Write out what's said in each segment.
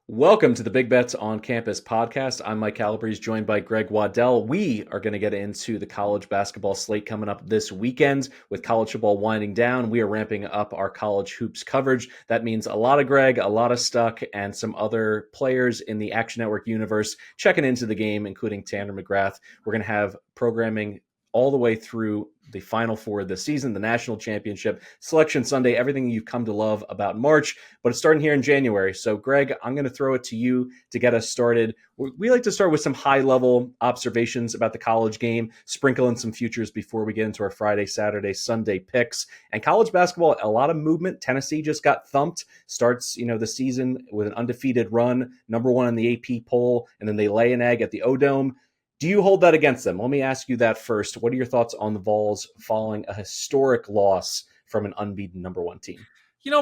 Welcome to the Big Bets on Campus podcast. I'm Mike Calabrese, joined by Greg Waddel. We are going to get into the college basketball slate coming up this weekend. With college football winding down, we are ramping up our college hoops coverage. That means a lot of Greg, a lot of Stuck, and some other players in the Action Network universe checking into the game, including Tanner McGrath. We're going to have programming all the way through the Final Four of the season, the National Championship, Selection Sunday, everything you've come to love about March, but it's starting here in January. So, Greg, I'm going to throw it to you to get us started. We like to start with some high-level observations about the college game, sprinkle in some futures before we get into our Friday, Saturday, Sunday picks. And college basketball, a lot of movement. Tennessee just got thumped, starts the season with an undefeated run, number one in the AP poll, and then they lay an egg at the O-Dome. Do you hold that against them? Let me ask you that first. What are your thoughts on the Vols following a historic loss from an unbeaten number one team?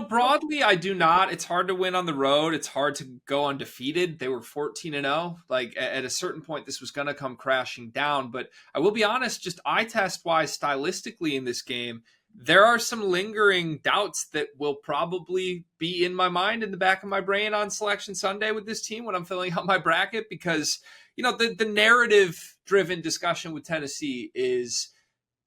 Broadly, I do not. It's hard to win on the road. It's hard to go undefeated. They were 14-0. Like at a certain point, this was going to come crashing down. But I will be honest, just eye test wise, stylistically in this game, there are some lingering doubts that will probably be in my mind, in the back of my brain on Selection Sunday with this team when I'm filling out my bracket, because the narrative driven discussion with Tennessee is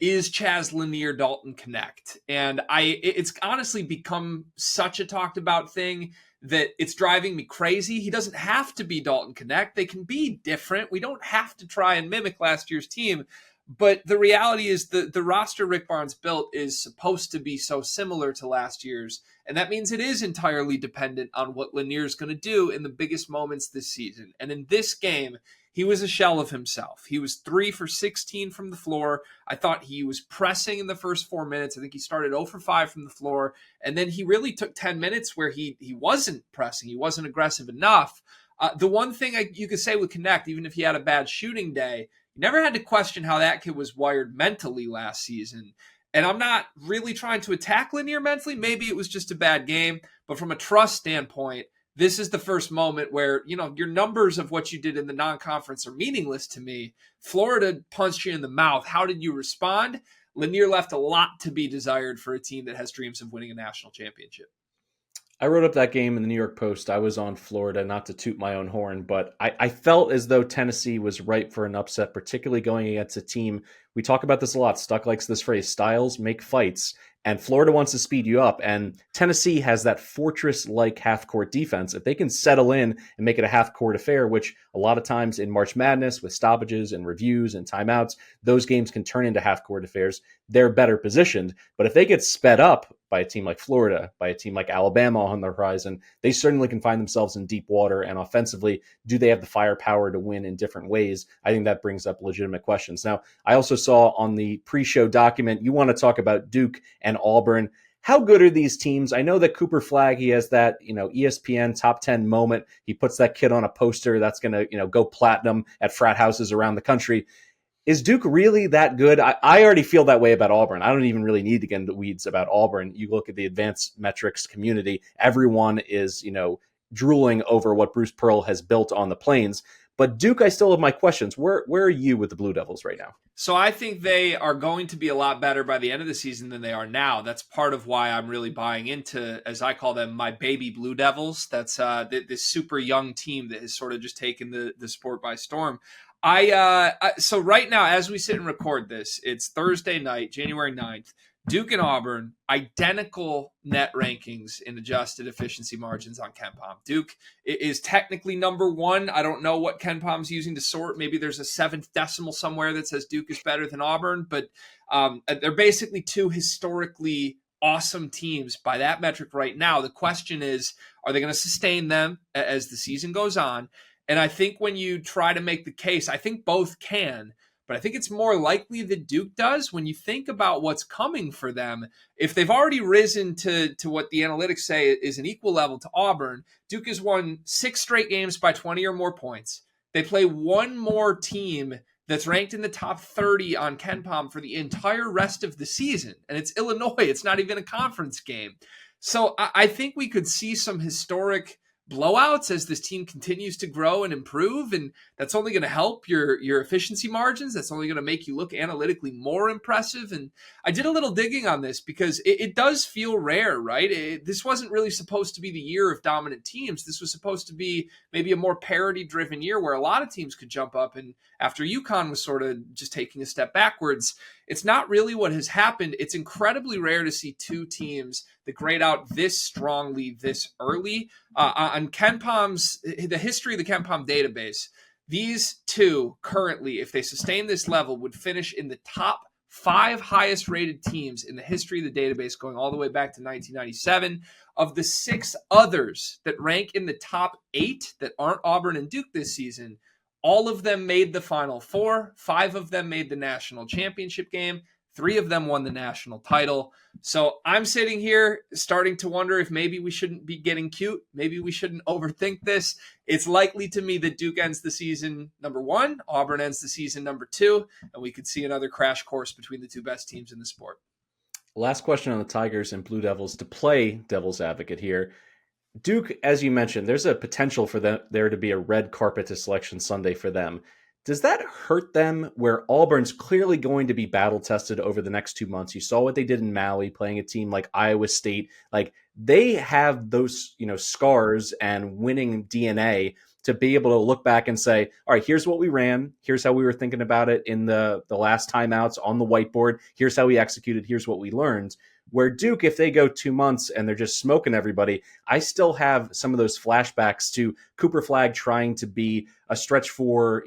Chaz Lanier Dalton connect? And it's honestly become such a talked about thing that it's driving me crazy. He doesn't have to be Dalton connect. They can be different. We don't have to try and mimic last year's team. But the reality is the roster Rick Barnes built is supposed to be so similar to last year's. And that means it is entirely dependent on what Lanier's going to do in the biggest moments this season. And in this game, he was a shell of himself. He was 3 for 16 from the floor. I thought he was pressing in the first 4 minutes. I think he started 0 for 5 from the floor. And then he really took 10 minutes where he wasn't pressing. He wasn't aggressive enough. The one thing you could say with Connect, even if he had a bad shooting day, you never had to question how that kid was wired mentally last season. And I'm not really trying to attack Lanier mentally. Maybe it was just a bad game. But from a trust standpoint, this is the first moment where, your numbers of what you did in the non-conference are meaningless to me. Florida punched you in the mouth. How did you respond? Lanier left a lot to be desired for a team that has dreams of winning a national championship. I wrote up that game in the New York Post. I was on Florida, not to toot my own horn, but I felt as though Tennessee was ripe for an upset, particularly going against a team. We talk about this a lot. Stuck likes this phrase, styles make fights. And Florida wants to speed you up. And Tennessee has that fortress-like half-court defense. If they can settle in and make it a half-court affair, which a lot of times in March Madness with stoppages and reviews and timeouts, those games can turn into half-court affairs. They're better positioned. But if they get sped up by a team like Florida, by a team like Alabama on the horizon, they certainly can find themselves in deep water. And offensively, do they have the firepower to win in different ways? I think that brings up legitimate questions. Now, I also saw on the pre-show document, you want to talk about Duke and Auburn. How good are these teams? I know that Cooper Flagg, he has that, ESPN top 10 moment. He puts that kid on a poster that's going to, go platinum at frat houses around the country. Is Duke really that good? I already feel that way about Auburn. I don't even really need to get into the weeds about Auburn. You look at the advanced metrics community, everyone is, drooling over what Bruce Pearl has built on the Plains. But Duke, I still have my questions. Where are you with the Blue Devils right now? So I think they are going to be a lot better by the end of the season than they are now. That's part of why I'm really buying into, as I call them, my baby Blue Devils. That's this super young team that has sort of just taken the sport by storm. So right now, as we sit and record this, it's Thursday night, January 9th. Duke and Auburn, identical net rankings in adjusted efficiency margins on KenPom. Duke is technically number one. I don't know what KenPom's using to sort. Maybe there's a seventh decimal somewhere that says Duke is better than Auburn, but they're basically two historically awesome teams by that metric right now. The question is, are they going to sustain them as the season goes on? And I think when you try to make the case, I think both can. But I think it's more likely that Duke does when you think about what's coming for them. If they've already risen to what the analytics say is an equal level to Auburn, Duke has won 6 straight games by 20 or more points. They play one more team that's ranked in the top 30 on KenPom for the entire rest of the season. And it's Illinois. It's not even a conference game. So I think we could see some historic blowouts as this team continues to grow and improve. And that's only going to help your efficiency margins. That's only going to make you look analytically more impressive. And I did a little digging on this because it does feel rare, right? This wasn't really supposed to be the year of dominant teams. This was supposed to be maybe a more parity-driven year where a lot of teams could jump up. And after UConn was sort of just taking a step backwards, it's not really what has happened. It's incredibly rare to see two teams that grade out this strongly this early. On KenPom's, the history of the KenPom database, these two currently, if they sustain this level, would finish in the top 5 highest rated teams in the history of the database, going all the way back to 1997. Of the 6 others that rank in the top 8 that aren't Auburn and Duke this season, all of them made the Final Four. 5 of them made the national championship game. 3 of them won the national title. So I'm sitting here starting to wonder if maybe we shouldn't be getting cute. Maybe we shouldn't overthink this. It's likely to me that Duke ends the season number 1, Auburn ends the season number 2, and we could see another crash course between the two best teams in the sport. Last question on the Tigers and Blue Devils to play devil's advocate here. Duke, as you mentioned, there's a potential for there to be a red carpet to Selection Sunday for them. Does that hurt them where Auburn's clearly going to be battle tested over the next 2 months? You saw what they did in Maui, playing a team like Iowa State. Like, they have those, scars and winning DNA to be able to look back and say, all right, here's what we ran. Here's how we were thinking about it in the last timeouts on the whiteboard. Here's how we executed. Here's what we learned. Where Duke, if they go 2 months and they're just smoking everybody, I still have some of those flashbacks to Cooper Flagg trying to be a stretch for,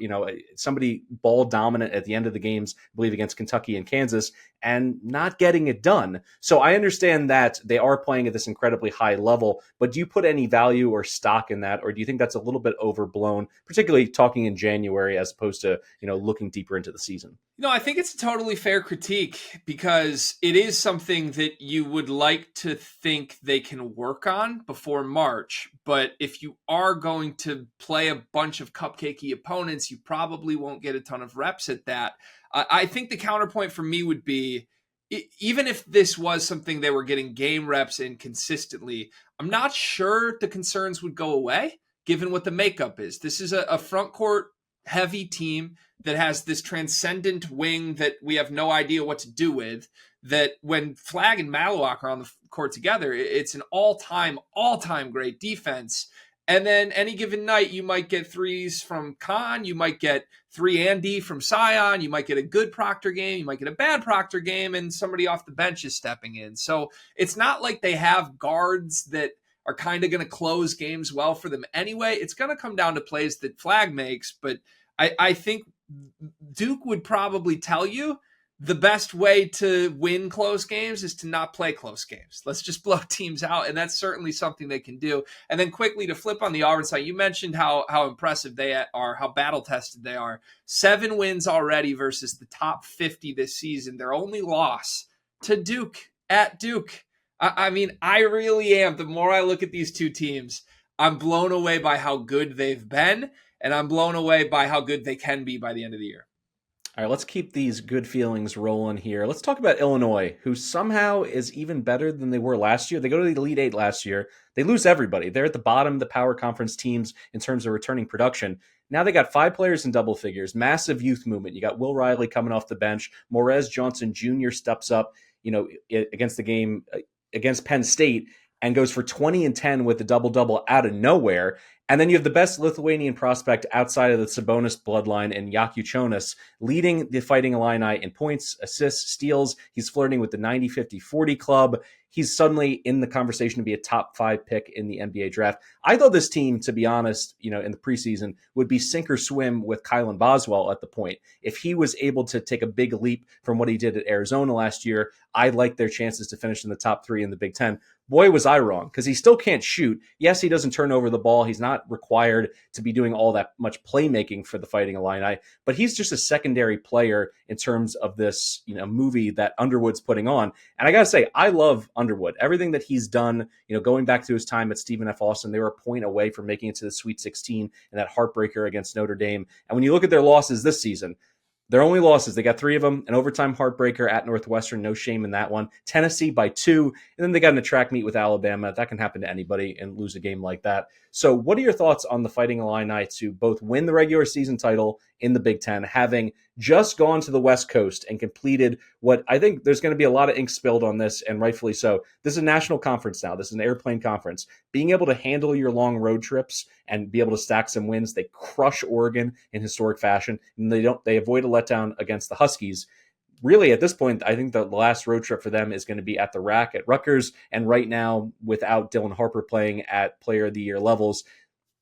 somebody ball dominant at the end of the games, I believe against Kentucky and Kansas, and not getting it done. So I understand that they are playing at this incredibly high level, but do you put any value or stock in that? Or do you think that's a little bit overblown, particularly talking in January as opposed to, looking deeper into the season? I think it's a totally fair critique because it is something that you would like to think they can work on before March. But if you are going to play a bunch of cupcakey opponents, you probably won't get a ton of reps at that. I think the counterpoint for me would be, even if this was something they were getting game reps in consistently, I'm not sure the concerns would go away given what the makeup is. This is a front court heavy team that has this transcendent wing that we have no idea what to do with, that when Flagg and Maliwak are on the court together, it's an all-time great defense. And then any given night, you might get threes from Khan, you might get 3 and D from Sion, you might get a good Proctor game, you might get a bad Proctor game, and somebody off the bench is stepping in. So it's not like they have guards that are kind of going to close games well for them anyway. It's going to come down to plays that Flagg makes, but I think Duke would probably tell you the best way to win close games is to not play close games. Let's just blow teams out, and that's certainly something they can do. And then quickly to flip on the Auburn side, you mentioned how impressive they are, how battle-tested they are. 7 wins already versus the top 50 this season. Their only loss to Duke, at Duke. I mean, I really am. The more I look at these two teams, I'm blown away by how good they've been, and I'm blown away by how good they can be by the end of the year. All right, let's keep these good feelings rolling here. Let's talk about Illinois, who somehow is even better than they were last year. They go to the Elite Eight last year. They lose everybody. They're at the bottom of the power conference teams in terms of returning production. Now they got 5 players in double figures, massive youth movement. You got Will Riley coming off the bench. Morez Johnson Jr. steps up, against the game against Penn State and goes for 20 and 10 with the double-double out of nowhere. And then you have the best Lithuanian prospect outside of the Sabonis bloodline in Jakučionis, leading the Fighting Illini in points, assists, steals. He's flirting with the 90-50-40 club. He's suddenly in the conversation to be a top 5 pick in the NBA draft. I thought this team, to be honest, in the preseason would be sink or swim with Kylan Boswell at the point. If he was able to take a big leap from what he did at Arizona last year, I like their chances to finish in the top 3 in the Big Ten. Boy, was I wrong, because he still can't shoot. Yes, he doesn't turn over the ball. He's not required to be doing all that much playmaking for the Fighting Illini, but he's just a secondary player in terms of this, movie that Underwood's putting on. And I got to say, I love Underwood. Everything that he's done, going back to his time at Stephen F. Austin, they were a point away from making it to the Sweet 16 and that heartbreaker against Notre Dame. And when you look at their losses this season, Their only losses, they got 3 of them, an overtime heartbreaker at Northwestern, no shame in that one. Tennessee by 2, and then they got in a track meet with Alabama. That can happen to anybody and lose a game like that. So what are your thoughts on the Fighting Illini to both win the regular season title in the Big Ten, having just gone to the West Coast and completed what I think there's going to be a lot of ink spilled on this, and rightfully so. This is a national conference now. This is an airplane conference. Being able to handle your long road trips and be able to stack some wins, they crush Oregon in historic fashion, and they avoid a letdown against the Huskies. Really, at this point, I think the last road trip for them is going to be at the rack at Rutgers. And right now, without Dylan Harper playing at Player of the Year levels,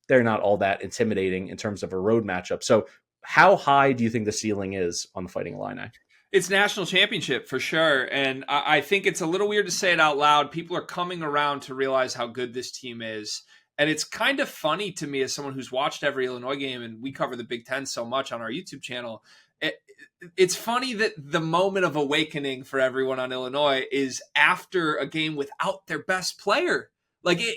they're not all that intimidating in terms of a road matchup. So how high do you think the ceiling is on the Fighting Illini? It's national championship for sure. And I think it's a little weird to say it out loud. People are coming around to realize how good this team is. And it's kind of funny to me as someone who's watched every Illinois game, and we cover the Big Ten so much on our YouTube channel. It's funny that the moment of awakening for everyone on Illinois is after a game without their best player.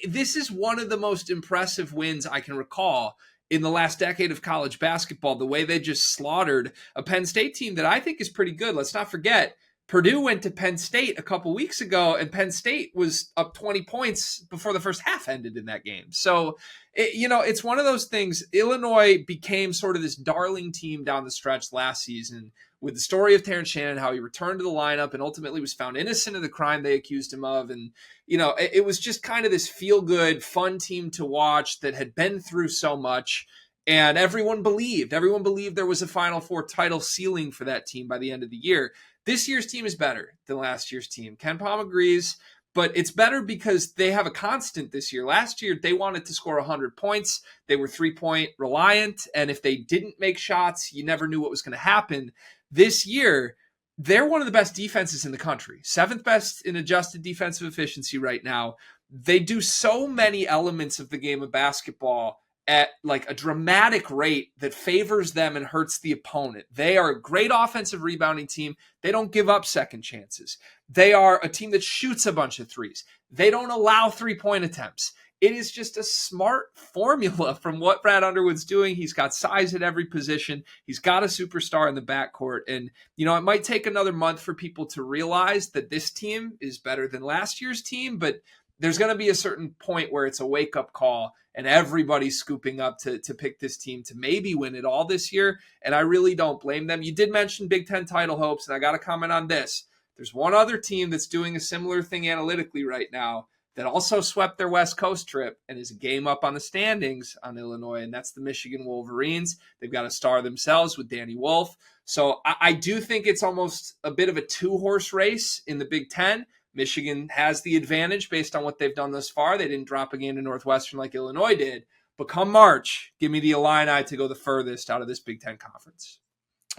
This is one of the most impressive wins I can recall in the last decade of college basketball, the way they just slaughtered a Penn State team that I think is pretty good. Let's not forget, Purdue went to Penn State a couple weeks ago, and Penn State was up 20 points before the first half ended in that game. So, it's one of those things. Illinois became sort of this darling team down the stretch last season with the story of Terrence Shannon, how he returned to the lineup and ultimately was found innocent of the crime they accused him of. And, it was just kind of this feel-good, fun team to watch that had been through so much. And everyone believed there was a Final Four title ceiling for that team by the end of the year. This year's team is better than last year's team. Ken Palm agrees, but it's better because they have a constant this year. Last year, they wanted to score 100 points. They were 3-point reliant, and if they didn't make shots, you never knew what was going to happen. This year, they're one of the best defenses in the country, 7th best in adjusted defensive efficiency right now. They do so many elements of the game of basketball at a dramatic rate that favors them and hurts the opponent. They are a great offensive rebounding team. They don't give up second chances. They are a team that shoots a bunch of threes. They don't allow 3-point attempts. It is just a smart formula from what Brad Underwood's doing. He's got size at every position. He's got a superstar in the backcourt. And, it might take another month for people to realize that this team is better than last year's team, but there's going to be a certain point where it's a wake-up call and everybody's scooping up to pick this team to maybe win it all this year. And I really don't blame them. You did mention Big Ten title hopes, and I got to comment on this. There's one other team that's doing a similar thing analytically right now that also swept their West Coast trip and is a game up on the standings on Illinois, and that's the Michigan Wolverines. They've got a star themselves with Danny Wolf. So I do think it's almost a bit of a 2-horse race in the Big Ten. Michigan has the advantage based on what they've done thus far. They didn't drop a game to Northwestern like Illinois did. But come March, give me the Illini to go the furthest out of this Big Ten conference.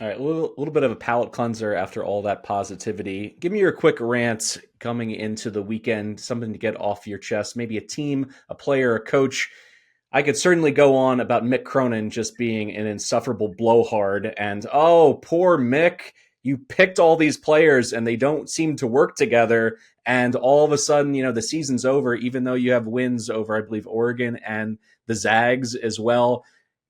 All right, a little bit of a palate cleanser after all that positivity. Give me your quick rants coming into the weekend, something to get off your chest, maybe a team, a player, a coach. I could certainly go on about Mick Cronin just being an insufferable blowhard and, oh, poor Mick, you picked all these players and they don't seem to work together. And all of a sudden, the season's over, even though you have wins over, I believe, Oregon and the Zags as well.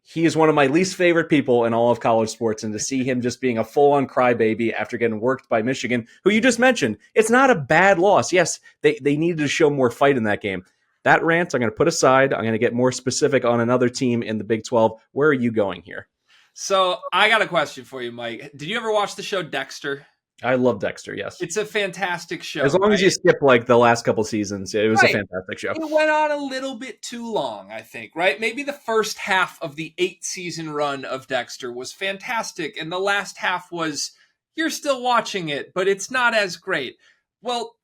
He is one of my least favorite people in all of college sports, and to see him just being a full-on crybaby after getting worked by Michigan, who you just mentioned, it's not a bad loss. Yes, they needed to show more fight in that game. That rant I'm going to put aside. I'm going to get more specific on another team in the Big 12. Where are you going here? So I got a question for you, Mike. Did you ever watch the show Dexter? I love Dexter, yes. It's a fantastic show. As long as you skip the last couple seasons, it was a fantastic show. It went on a little bit too long, I think, right? Maybe the first half of the 8-season run of Dexter was fantastic, and the last half was, you're still watching it, but it's not as great. Well,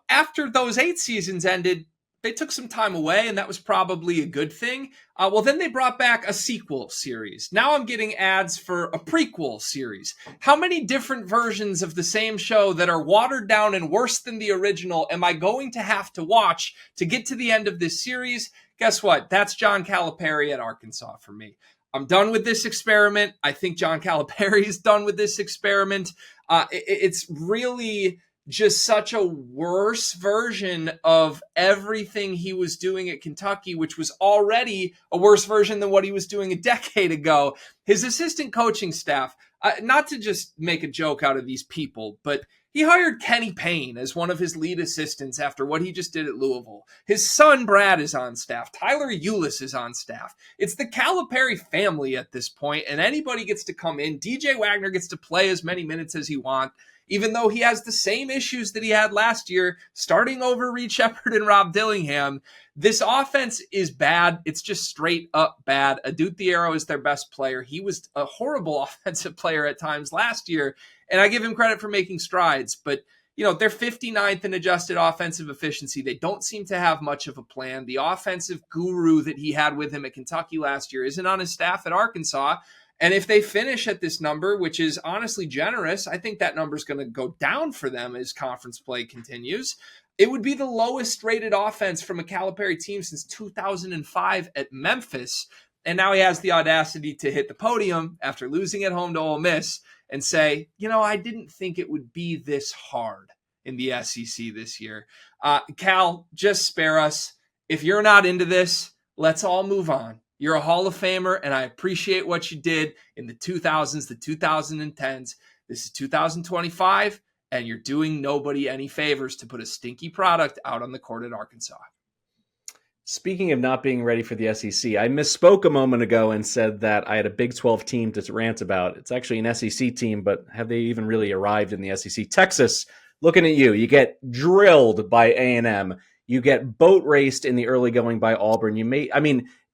after those 8 seasons ended, they took some time away, and that was probably a good thing. Then they brought back a sequel series. Now I'm getting ads for a prequel series. How many different versions of the same show that are watered down and worse than the original am I going to have to watch to get to the end of this series? Guess what? That's John Calipari at Arkansas for me. I'm done with this experiment. I think John Calipari is done with this experiment. It's really just such a worse version of everything he was doing at Kentucky, which was already a worse version than what he was doing a decade ago. His assistant coaching staff, not to just make a joke out of these people, but he hired Kenny Payne as one of his lead assistants after what he just did at Louisville. His son, Brad, is on staff. Tyler Eulis is on staff. It's the Calipari family at this point, and anybody gets to come in. DJ Wagner gets to play as many minutes as he wants, even though he has the same issues that he had last year, starting over Reed Shepherd and Rob Dillingham. This offense is bad. It's just straight up bad. Adut Thiero is their best player. He was a horrible offensive player at times last year, and I give him credit for making strides, but they're 59th in adjusted offensive efficiency. They don't seem to have much of a plan. The offensive guru that he had with him at Kentucky last year isn't on his staff at Arkansas. And if they finish at this number, which is honestly generous, I think that number is going to go down for them as conference play continues. It would be the lowest rated offense from a Calipari team since 2005 at Memphis. And now he has the audacity to hit the podium after losing at home to Ole Miss and say, I didn't think it would be this hard in the SEC this year. Cal, just spare us. If you're not into this, let's all move on. You're a Hall of Famer, and I appreciate what you did in the 2000s, the 2010s. This is 2025, and you're doing nobody any favors to put a stinky product out on the court at Arkansas. Speaking of not being ready for the SEC, I misspoke a moment ago and said that I had a Big 12 team to rant about. It's actually an SEC team, but have they even really arrived in the SEC? Texas, looking at you. You get drilled by A&M. You get boat raced in the early going by Auburn.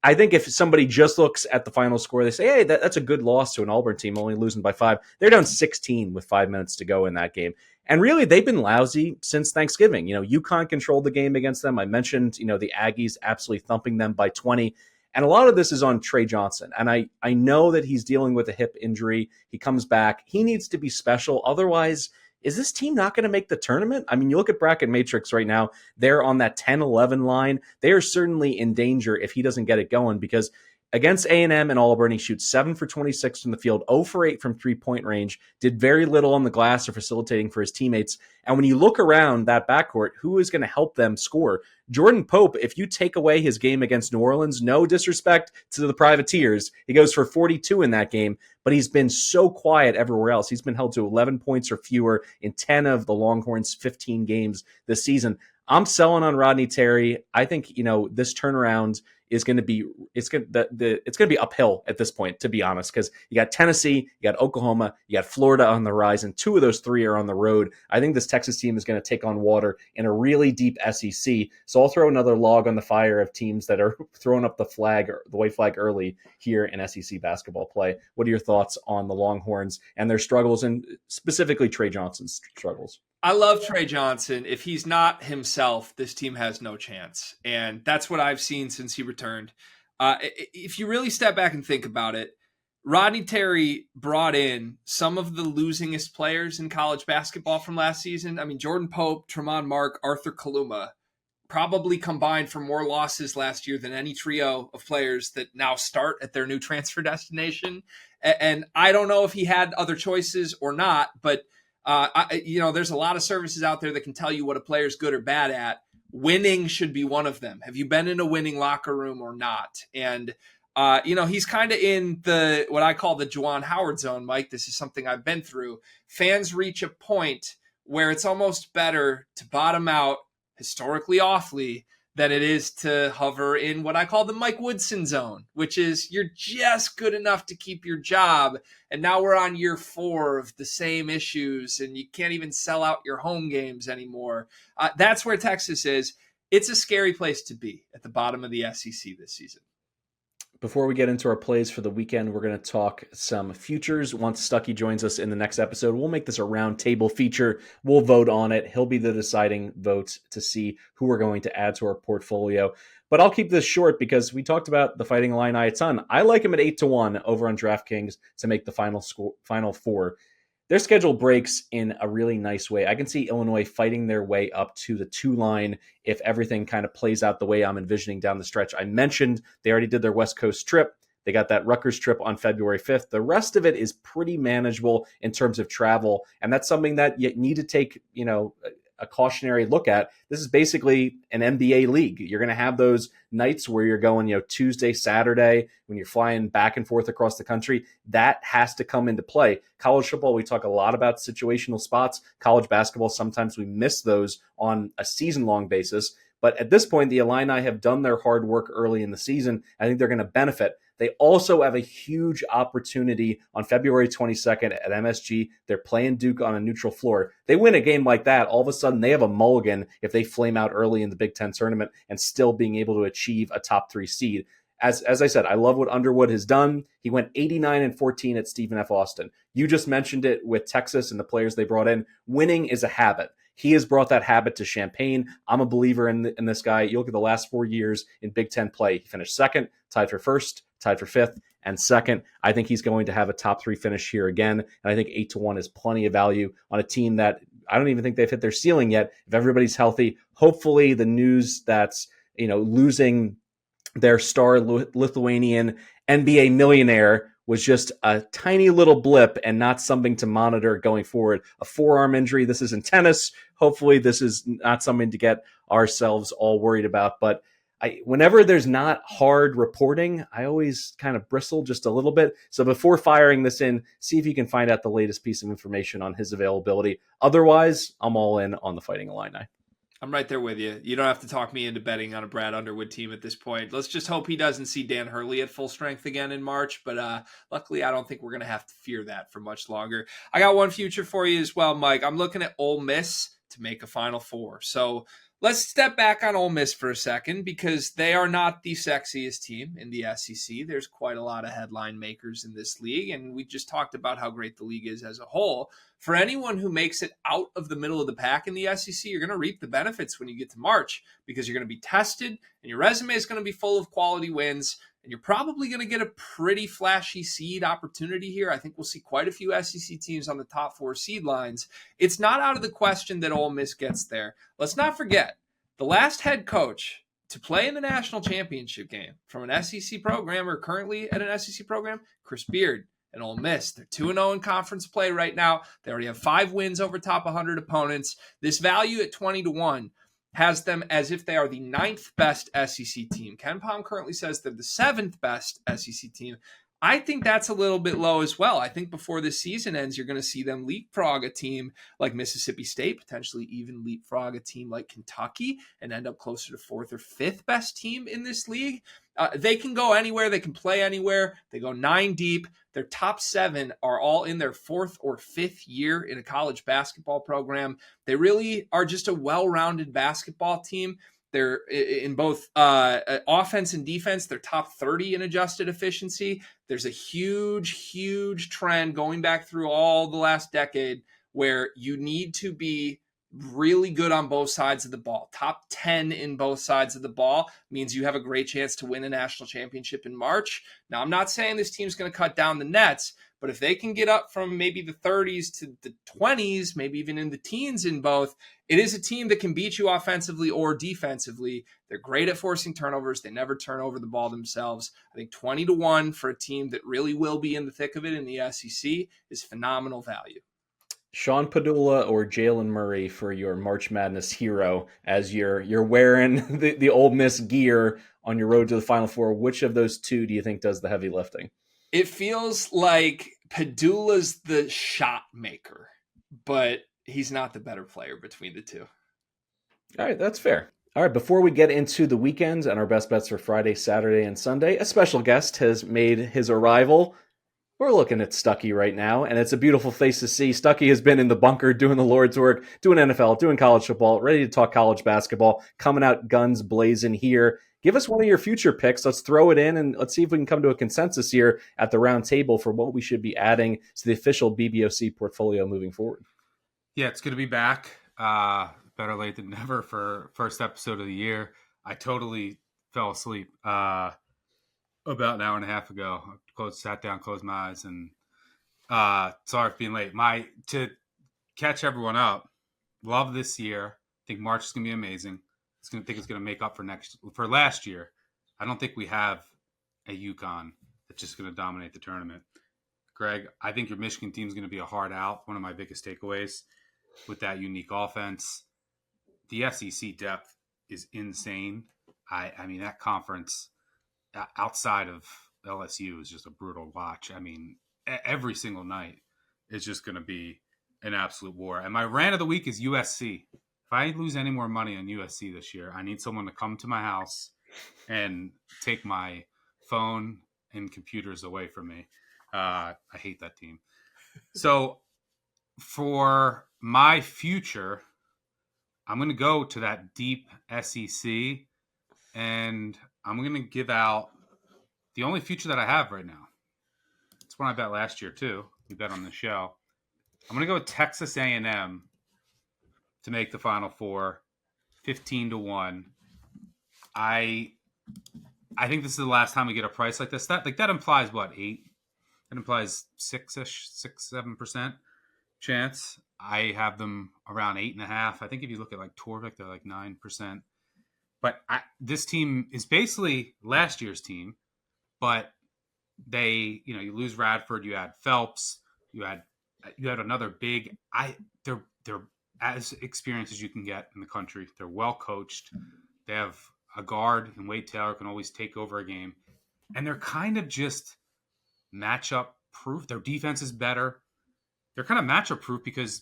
I think if somebody just looks at the final score, they say, hey, that's a good loss to an Auburn team, only losing by 5. They're down 16 with 5 minutes to go in that game. And really, they've been lousy since Thanksgiving. UConn controlled the game against them. I mentioned, the Aggies absolutely thumping them by 20. And a lot of this is on Trey Johnson. And I know that he's dealing with a hip injury. He comes back. He needs to be special. Otherwise, is this team not going to make the tournament? You look at Bracket Matrix right now. They're on that 10-11 line. They are certainly in danger if he doesn't get it going, because against A&M and Auburn, he shoots 7 for 26 from the field, 0 for 8 from three-point range, did very little on the glass or facilitating for his teammates. And when you look around that backcourt, who is going to help them score? Jordan Pope, if you take away his game against New Orleans, no disrespect to the Privateers, he goes for 42 in that game, but he's been so quiet everywhere else. He's been held to 11 points or fewer in 10 of the Longhorns' 15 games this season. I'm selling on Rodney Terry. I think, this turnaround is going to be it's going to be uphill at this point, to be honest, because you got Tennessee, you got Oklahoma, you got Florida on the rise, and 2 of those 3 are on the road. I think this Texas team is going to take on water in a really deep SEC. So I'll throw another log on the fire of teams that are throwing up the white flag early here in SEC basketball play. What are your thoughts on the Longhorns and their struggles, and specifically Trey Johnson's struggles? I love Trey Johnson. If he's not himself, this team has no chance. And that's what I've seen since he returned. If you really step back and think about it, Rodney Terry brought in some of the losingest players in college basketball from last season. Jordan Pope, Tremont Mark, Arthur Kaluma probably combined for more losses last year than any trio of players that now start at their new transfer destination. And I don't know if he had other choices or not, but there's a lot of services out there that can tell you what a player's good or bad at. Winning should be one of them. Have you been in a winning locker room or not? And, he's kind of in what I call the Juwan Howard zone, Mike. This is something I've been through. Fans reach a point where it's almost better to bottom out historically awfully than it is to hover in what I call the Mike Woodson zone, which is you're just good enough to keep your job. And now we're on year 4 of the same issues, and you can't even sell out your home games anymore. That's where Texas is. It's a scary place to be at the bottom of the SEC this season. Before we get into our plays for the weekend, we're going to talk some futures. Once Stuckey joins us in the next episode, we'll make this a round table feature. We'll vote on it. He'll be the deciding vote to see who we're going to add to our portfolio. But I'll keep this short because we talked about the Fighting Illini a ton. I like him at 8-1 over on DraftKings to make the final 4. Their schedule breaks in a really nice way. I can see Illinois fighting their way up to the 2 line if everything kind of plays out the way I'm envisioning down the stretch. I mentioned they already did their West Coast trip. They got that Rutgers trip on February 5th. The rest of it is pretty manageable in terms of travel. And that's something that you need to take, a cautionary look at. This is basically an NBA league. You're going to have those nights where you're going, Tuesday, Saturday, when you're flying back and forth across the country. That has to come into play. College football, we talk a lot about situational spots. College basketball, sometimes we miss those on a season-long basis. But at this point, the Illini have done their hard work early in the season. I think they're going to benefit. They also have a huge opportunity on February 22nd at MSG. They're playing Duke on a neutral floor. They win a game like that, all of a sudden they have a mulligan if they flame out early in the Big Ten tournament and still being able to achieve a top 3 seed. As I said, I love what Underwood has done. He went 89-14 at Stephen F. Austin. You just mentioned it with Texas and the players they brought in. Winning is a habit. He has brought that habit to Champaign. I'm a believer in this guy. You look at the last 4 years in Big Ten play. He finished second, tied for first, tied for fifth, and second. I think he's going to have a top 3 finish here again. And I think 8-1 is plenty of value on a team that I don't even think they've hit their ceiling yet. If everybody's healthy, hopefully the news that's, losing their star Lithuanian NBA millionaire was just a tiny little blip and not something to monitor going forward. A forearm injury. This isn't tennis. Hopefully this is not something to get ourselves all worried about. But whenever there's not hard reporting, I always kind of bristle just a little bit. So before firing this in, see if you can find out the latest piece of information on his availability. Otherwise, I'm all in on the Fighting Illini. I'm right there with you. You don't have to talk me into betting on a Brad Underwood team at this point. Let's just hope he doesn't see Dan Hurley at full strength again in March. But luckily, I don't think we're going to have to fear that for much longer. I got one future for you as well, Mike. I'm looking at Ole Miss to make a Final Four. So let's step back on Ole Miss for a second because they are not the sexiest team in the SEC. There's quite a lot of headline makers in this league, and we just talked about how great the league is as a whole. For anyone who makes it out of the middle of the pack in the SEC, you're going to reap the benefits when you get to March because you're going to be tested and your resume is going to be full of quality wins, and you're probably going to get a pretty flashy seed opportunity here. I think we'll see quite a few SEC teams on the top 4 seed lines. It's not out of the question that Ole Miss gets there. Let's not forget, the last head coach to play in the national championship game from an SEC program or currently at an SEC program, Chris Beard and Ole Miss. They're 2-0 in conference play right now. They already have 5 wins over top 100 opponents. This value at 20-1 has them as if they are the 9th best SEC team. Ken Palm currently says they're the 7th best SEC team. I think that's a little bit low as well. I think before this season ends, you're going to see them leapfrog a team like Mississippi State, potentially even leapfrog a team like Kentucky and end up closer to 4th or 5th best team in this league. They can go anywhere. They can play anywhere. They go 9 deep. Their top 7 are all in their 4th or 5th year in a college basketball program. They really are just a well-rounded basketball team. They're in both offense and defense. They're top 30 in adjusted efficiency. There's a huge trend going back through all the last decade where you need to be really good on both sides of the ball. Top 10 in both sides of the ball means you have a great chance to win a national championship in March. Now, I'm not saying this team's going to cut down the nets, but if they can get up from maybe the 30s to the 20s, maybe even in the teens in both, it is a team that can beat you offensively or defensively. They're great at forcing turnovers. They never turn over the ball themselves. I think 20-1 for a team that really will be in the thick of it in the SEC is phenomenal value. Sean Padula or Jalen Murray for your March Madness hero as you're wearing the Ole Miss gear on your road to the Final Four. Which of those two do you think does the heavy lifting? It feels like Padula's the shot maker, but he's not the better player between the two. All right, that's fair. All right, before we get into the weekends and our best bets for Friday, Saturday, and Sunday, a special guest has made his arrival. We're looking at Stuckey right now, and it's a beautiful face to see. Stuckey has been in the bunker doing the Lord's work, doing NFL, doing college football, ready to talk college basketball, coming out guns blazing here. Give us one of your future picks. Let's throw it in, and let's see if we can come to a consensus here at the round table for what we should be adding to the official BBOC portfolio moving forward. Yeah, it's good to be back. Better late than never for first episode of the year. I totally fell asleep about an hour and a half ago. Sat down, closed my eyes, and sorry for being late. To catch everyone up, love this year. Think March is gonna be amazing. Think it's gonna make up for last year. I don't think we have a UConn that's just going to dominate the tournament. Greg, I think your Michigan team is going to be a hard out. One of my biggest takeaways with that unique offense. The SEC depth is insane. I mean, that conference outside of LSU is just a brutal watch. I mean, every single night is just going to be an absolute war. And my rant of the week is USC. If I lose any more money on USC this year, I need someone to come to my house and take my phone and computers away from me. I hate that team. So for my future, I'm going to go to that deep SEC, and I'm going to give out the only future that I have right now. It's one I bet last year too. We bet on the show. I'm going to go with Texas A&M to make the Final Four, 15-1. I think this is the last time we get a price like this. That implies what, 8? It implies 6-7% chance. I have them around 8.5. I think if you look at like Torvik, they're like 9%. But this team is basically last year's team, but they, you lose Radford, you add Phelps, you had another big. They're as experienced as you can get in the country. They're well coached. They have a guard, and Wade Taylor can always take over a game, and they're kind of just matchup proof. Their defense is better. They're kind of matchup proof because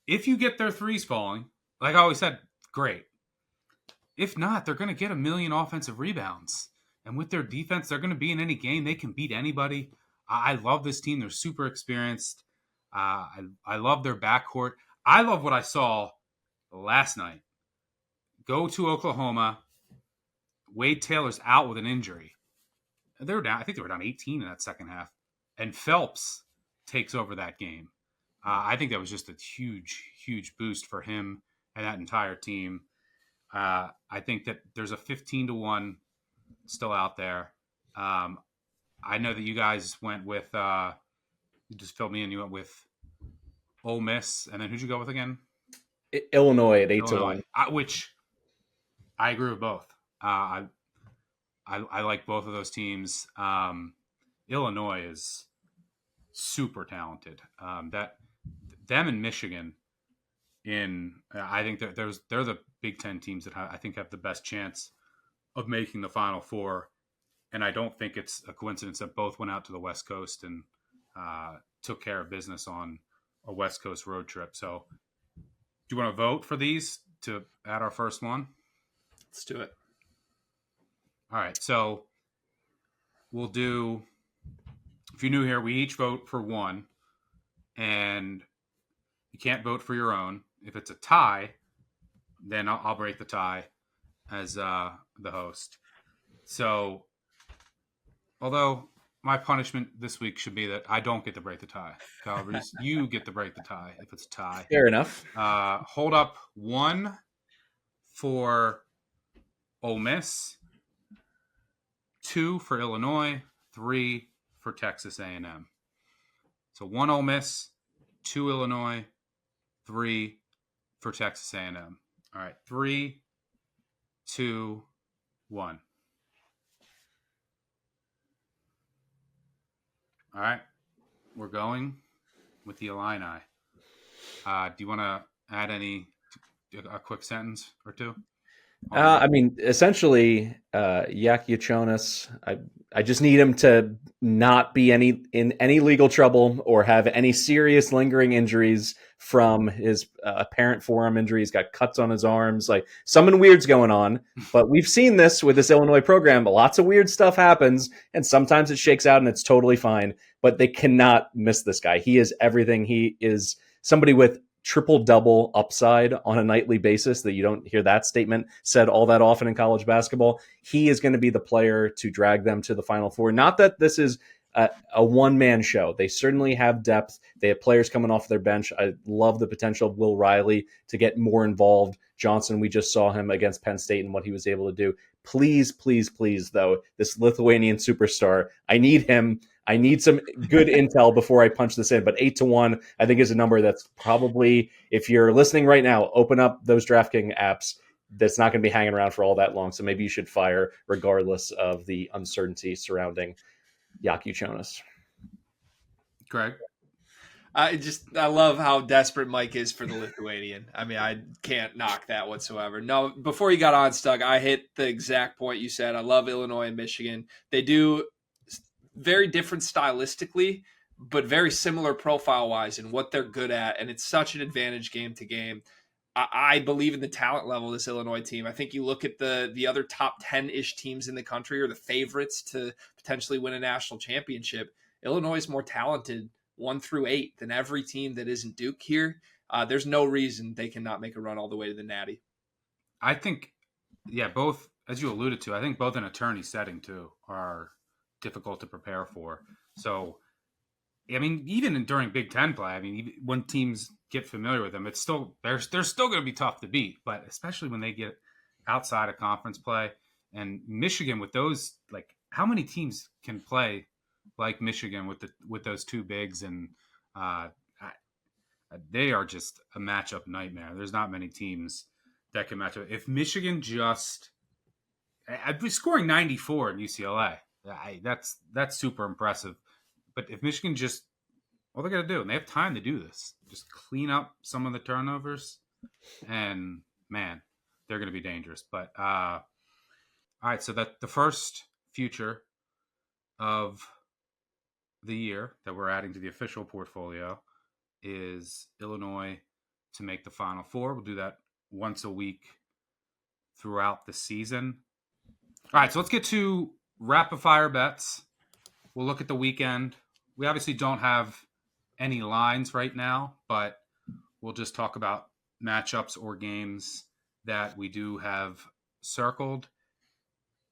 if you get their threes falling, like I always said, great. If not, they're going to get a million offensive rebounds. And with their defense, they're going to be in any game. They can beat anybody. I love this team. They're super experienced. I love their backcourt. I love what I saw last night. Go to Oklahoma. Wade Taylor's out with an injury. They were down. I think they were down 18 in that second half. And Phelps takes over that game. I think that was just a huge, huge boost for him and that entire team. I think that there's a 15-1 still out there. I know that you guys went with you just filled me in. You went with Ole Miss, and then who'd you go with again? Illinois at 8-1, which I agree with both. I like both of those teams. Illinois is super talented. Them and Michigan I think that they're the Big Ten teams that I think have the best chance of making the Final Four. And I don't think it's a coincidence that both went out to the West Coast and took care of business on a West Coast road trip. So do you want to vote for these to add our first one? Let's do it. All right. So we'll do, if you're new here, we each vote for one, and you can't vote for your own. If it's a tie, then I'll break the tie as the host. So, although my punishment this week should be that I don't get to break the tie. Calabrese, you get to break the tie if it's a tie. Fair enough. Hold up 1 for Ole Miss, 2 for Illinois, 3 for Texas A&M. So 1 Ole Miss, 2 Illinois, 3 for Texas A&M. All right, 3, 2, 1. All right, we're going with the Illini. Do you want to add a quick sentence or two? I mean, essentially, Yak Yachonis, I just need him to not be in any legal trouble or have any serious lingering injuries from his apparent forearm injury. He's got cuts on his arms. Like, something weird's going on. But we've seen this with this Illinois program. Lots of weird stuff happens, and sometimes it shakes out and it's totally fine. But they cannot miss this guy. He is everything. He is somebody with triple-double upside on a nightly basis that you don't hear that statement said all that often in college basketball. He is going to be the player to drag them to the Final Four. Not that this is a one-man show. They certainly have depth. They have players coming off their bench. I love the potential of Will Riley to get more involved. Johnson, we just saw him against Penn State and what he was able to do. Please, please, please, though, this Lithuanian superstar, I need him. I need some good intel before I punch this in. But 8-1, I think, is a number that's probably, if you're listening right now, open up those DraftKings apps. That's not going to be hanging around for all that long. So maybe you should fire regardless of the uncertainty surrounding Yaku Jonas. Greg? I love how desperate Mike is for the Lithuanian. I mean, I can't knock that whatsoever. No, before you got on, Stuck, I hit the exact point you said. I love Illinois and Michigan. They do very different stylistically, but very similar profile-wise in what they're good at, and it's such an advantage game to game. I believe in the talent level of this Illinois team. I think you look at the other top 10-ish teams in the country or the favorites to potentially win a national championship. Illinois is more talented 1 through 8 than every team that isn't Duke here. There's no reason they cannot make a run all the way to the Natty. I think, both, as you alluded to, I think both in a tourney setting too are difficult to prepare for. So, I mean, even during Big Ten play, I mean, when teams get familiar with them, it's still they're still going to be tough to beat. But especially when they get outside of conference play, and Michigan with those, like, how many teams can play like Michigan with those two bigs, and they are just a matchup nightmare. There's not many teams that can match up. If Michigan I'd be scoring 94 in UCLA. That's super impressive. But if Michigan just, all they got to do, and they have time to do this, just clean up some of the turnovers, and man, they're going to be dangerous. But all right, so that the first future of the year that we're adding to the official portfolio is Illinois to make the Final Four. We'll do that once a week throughout the season. All right, so let's get to rapid fire bets. We'll look at the weekend. We obviously don't have any lines right now, but we'll just talk about matchups or games that we do have circled.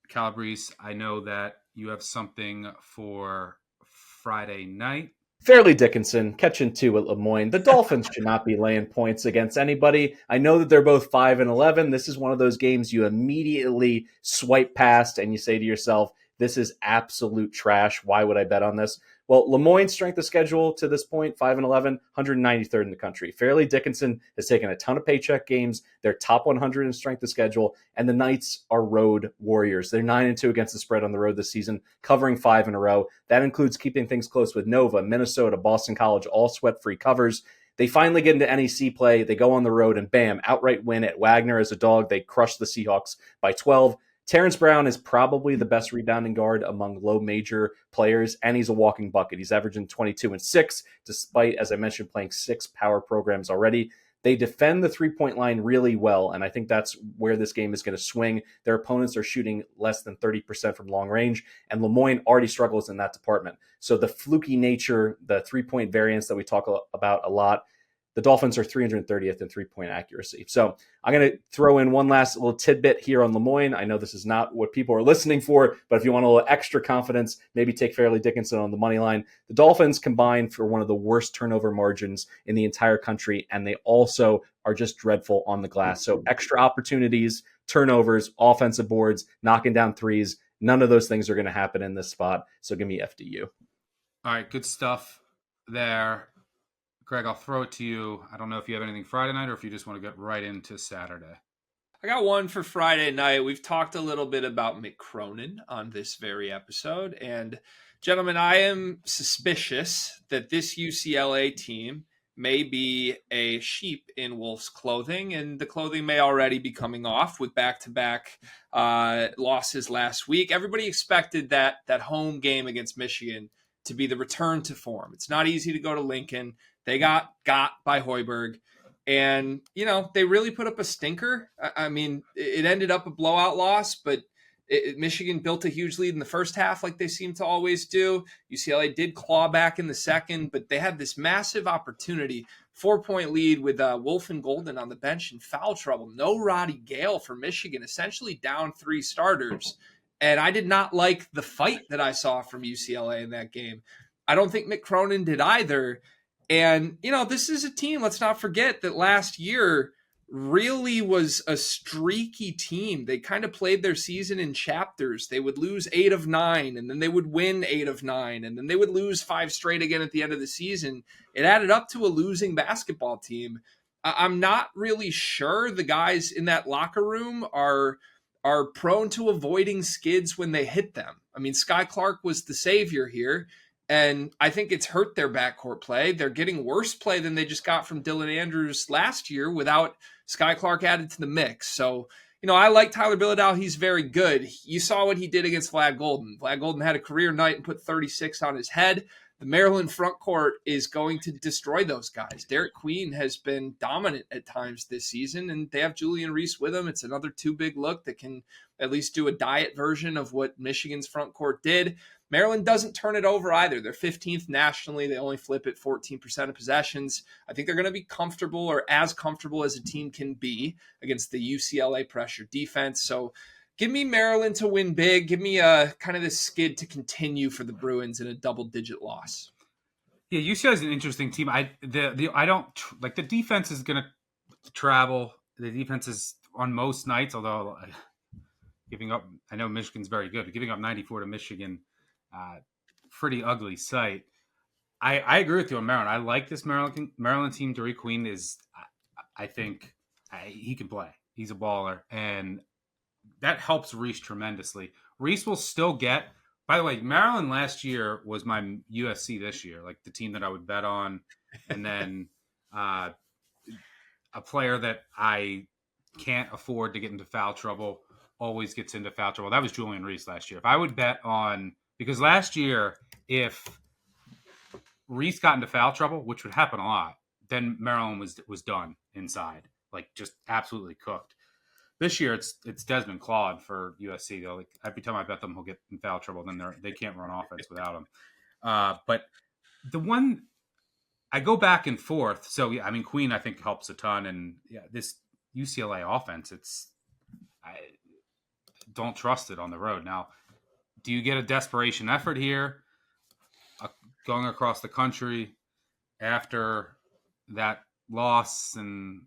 Calabrese, I know that you have something for Friday night. Fairleigh Dickinson catching 2 at Lemoyne. The Dolphins should not be laying points against anybody. I know that they're both 5-11. This is one of those games you immediately swipe past and you say to yourself, this is absolute trash. Why would I bet on this? Well, Lemoyne's strength of schedule to this point, 5-11, 193rd in the country. Fairleigh Dickinson has taken a ton of paycheck games. They're top 100 in strength of schedule, and the Knights are road warriors. They're 9-2 against the spread on the road this season, covering 5 in a row. That includes keeping things close with Nova, Minnesota, Boston College, all sweat-free covers. They finally get into NEC play. They go on the road and bam, outright win at Wagner as a dog. They crush the Seahawks by 12. Terrence Brown is probably the best rebounding guard among low major players, and he's a walking bucket. He's averaging 22 and 6, despite, as I mentioned, playing 6 power programs already. They defend the three-point line really well, and I think that's where this game is going to swing. Their opponents are shooting less than 30% from long range, and Lemoyne already struggles in that department. So the fluky nature, the three-point variance that we talk about a lot, the Dolphins are 330th in three-point accuracy. So I'm going to throw in one last little tidbit here on Lemoyne. I know this is not what people are listening for, but if you want a little extra confidence, maybe take Fairleigh Dickinson on the money line. The Dolphins combine for one of the worst turnover margins in the entire country, and they also are just dreadful on the glass. So extra opportunities, turnovers, offensive boards, knocking down threes, none of those things are going to happen in this spot. So give me FDU. All right, good stuff there. Greg, I'll throw it to you. I don't know if you have anything Friday night or if you just want to get right into Saturday. I got one for Friday night. We've talked a little bit about Mick Cronin on this very episode. And gentlemen, I am suspicious that this UCLA team may be a sheep in wolf's clothing, and the clothing may already be coming off with back-to-back losses last week. Everybody expected that home game against Michigan to be the return to form. It's not easy to go to Lincoln. They got by Hoiberg, and, they really put up a stinker. I mean, it ended up a blowout loss, but Michigan built a huge lead in the first half like they seem to always do. UCLA did claw back in the second, but they had this massive opportunity, 4-point lead with Wolf and Golden on the bench in foul trouble. No Roddy Gale for Michigan, essentially down 3 starters. And I did not like the fight that I saw from UCLA in that game. I don't think Mick Cronin did either. And, this is a team, let's not forget, that last year really was a streaky team. They kind of played their season in chapters. They would lose 8 of 9, and then they would win 8 of 9, and then they would lose 5 straight again at the end of the season. It added up to a losing basketball team. I'm not really sure the guys in that locker room are are prone to avoiding skids when they hit them. I mean, Sky Clark was the savior here, and I think it's hurt their backcourt play. They're getting worse play than they just got from Dylan Andrews last year without Sky Clark added to the mix. So, I like Tyler Bilodeau. He's very good. You saw what he did against Vlad Golden. Vlad Golden had a career night and put 36 on his head. The Maryland front court is going to destroy those guys. Derek Queen has been dominant at times this season, and they have Julian Reese with him. It's another too big look that can at least do a diet version of what Michigan's front court did. Maryland doesn't turn it over either. They're 15th nationally. They only flip it 14% of possessions. I think they're going to be comfortable, or as comfortable as a team can be, against the UCLA pressure defense. So give me Maryland to win big. Give me kind of this skid to continue for the Bruins in a double-digit loss. Yeah, UCLA is an interesting team. I don't like the defense is going to travel. The defense is on most nights, although giving up. I know Michigan's very good, but giving up 94 to Michigan, pretty ugly sight. I agree with you on Maryland. I like this Maryland team. Derek Queen is, I think, he can play. He's a baller, and that helps Reese tremendously. Reese will still get, by the way, Maryland last year was my USC this year, like the team that I would bet on. And then a player that I can't afford to get into foul trouble always gets into foul trouble. That was Julian Reese last year. If I would bet on, because last year, if Reese got into foul trouble, which would happen a lot, then Maryland was done inside, like just absolutely cooked. This year, it's Desmond Claude for USC. They'll, like, every time I bet them, he'll get in foul trouble. Then they can't run offense without him. But the one I go back and forth. So yeah, I mean, Queen I think helps a ton, and yeah, this UCLA offense, I don't trust it on the road. Now, do you get a desperation effort here, going across the country after that loss and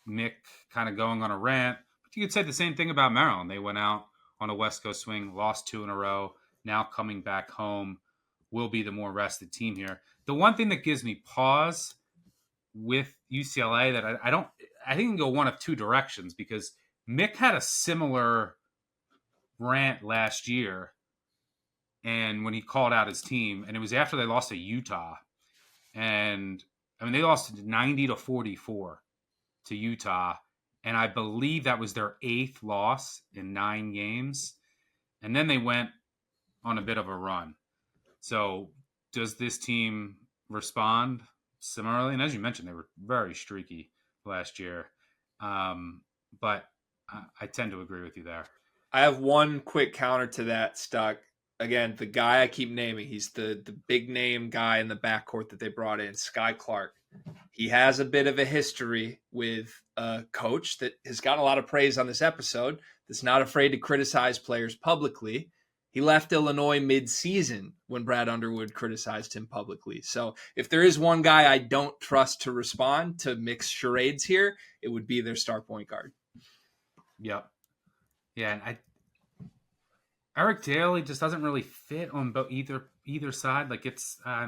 Mick kind of going on a rant? But you could say the same thing about Maryland. They went out on a West Coast swing, lost 2 in a row. Now coming back home, will be the more rested team here. The one thing that gives me pause with UCLA that I think it can go one of two directions, because Mick had a similar rant last year, and when he called out his team, and it was after they lost to Utah, and I mean they lost 90-44 to Utah, and I believe that was their 8th loss in 9 games, and then they went on a bit of a run. So does this team respond similarly? And as you mentioned, they were very streaky last year, but I tend to agree with you there. I have one quick counter to that, Stuck. Again, the guy I keep naming, he's the big name guy in the backcourt that they brought in, Sky Clark. He has a bit of a history with a coach that has gotten a lot of praise on this episode, that's not afraid to criticize players publicly. He left Illinois mid-season when Brad Underwood criticized him publicly. So if there is one guy I don't trust to respond to mixed charades here, it would be their star point guard. Yep. Yeah, and Eric Daly just doesn't really fit on either side. Like I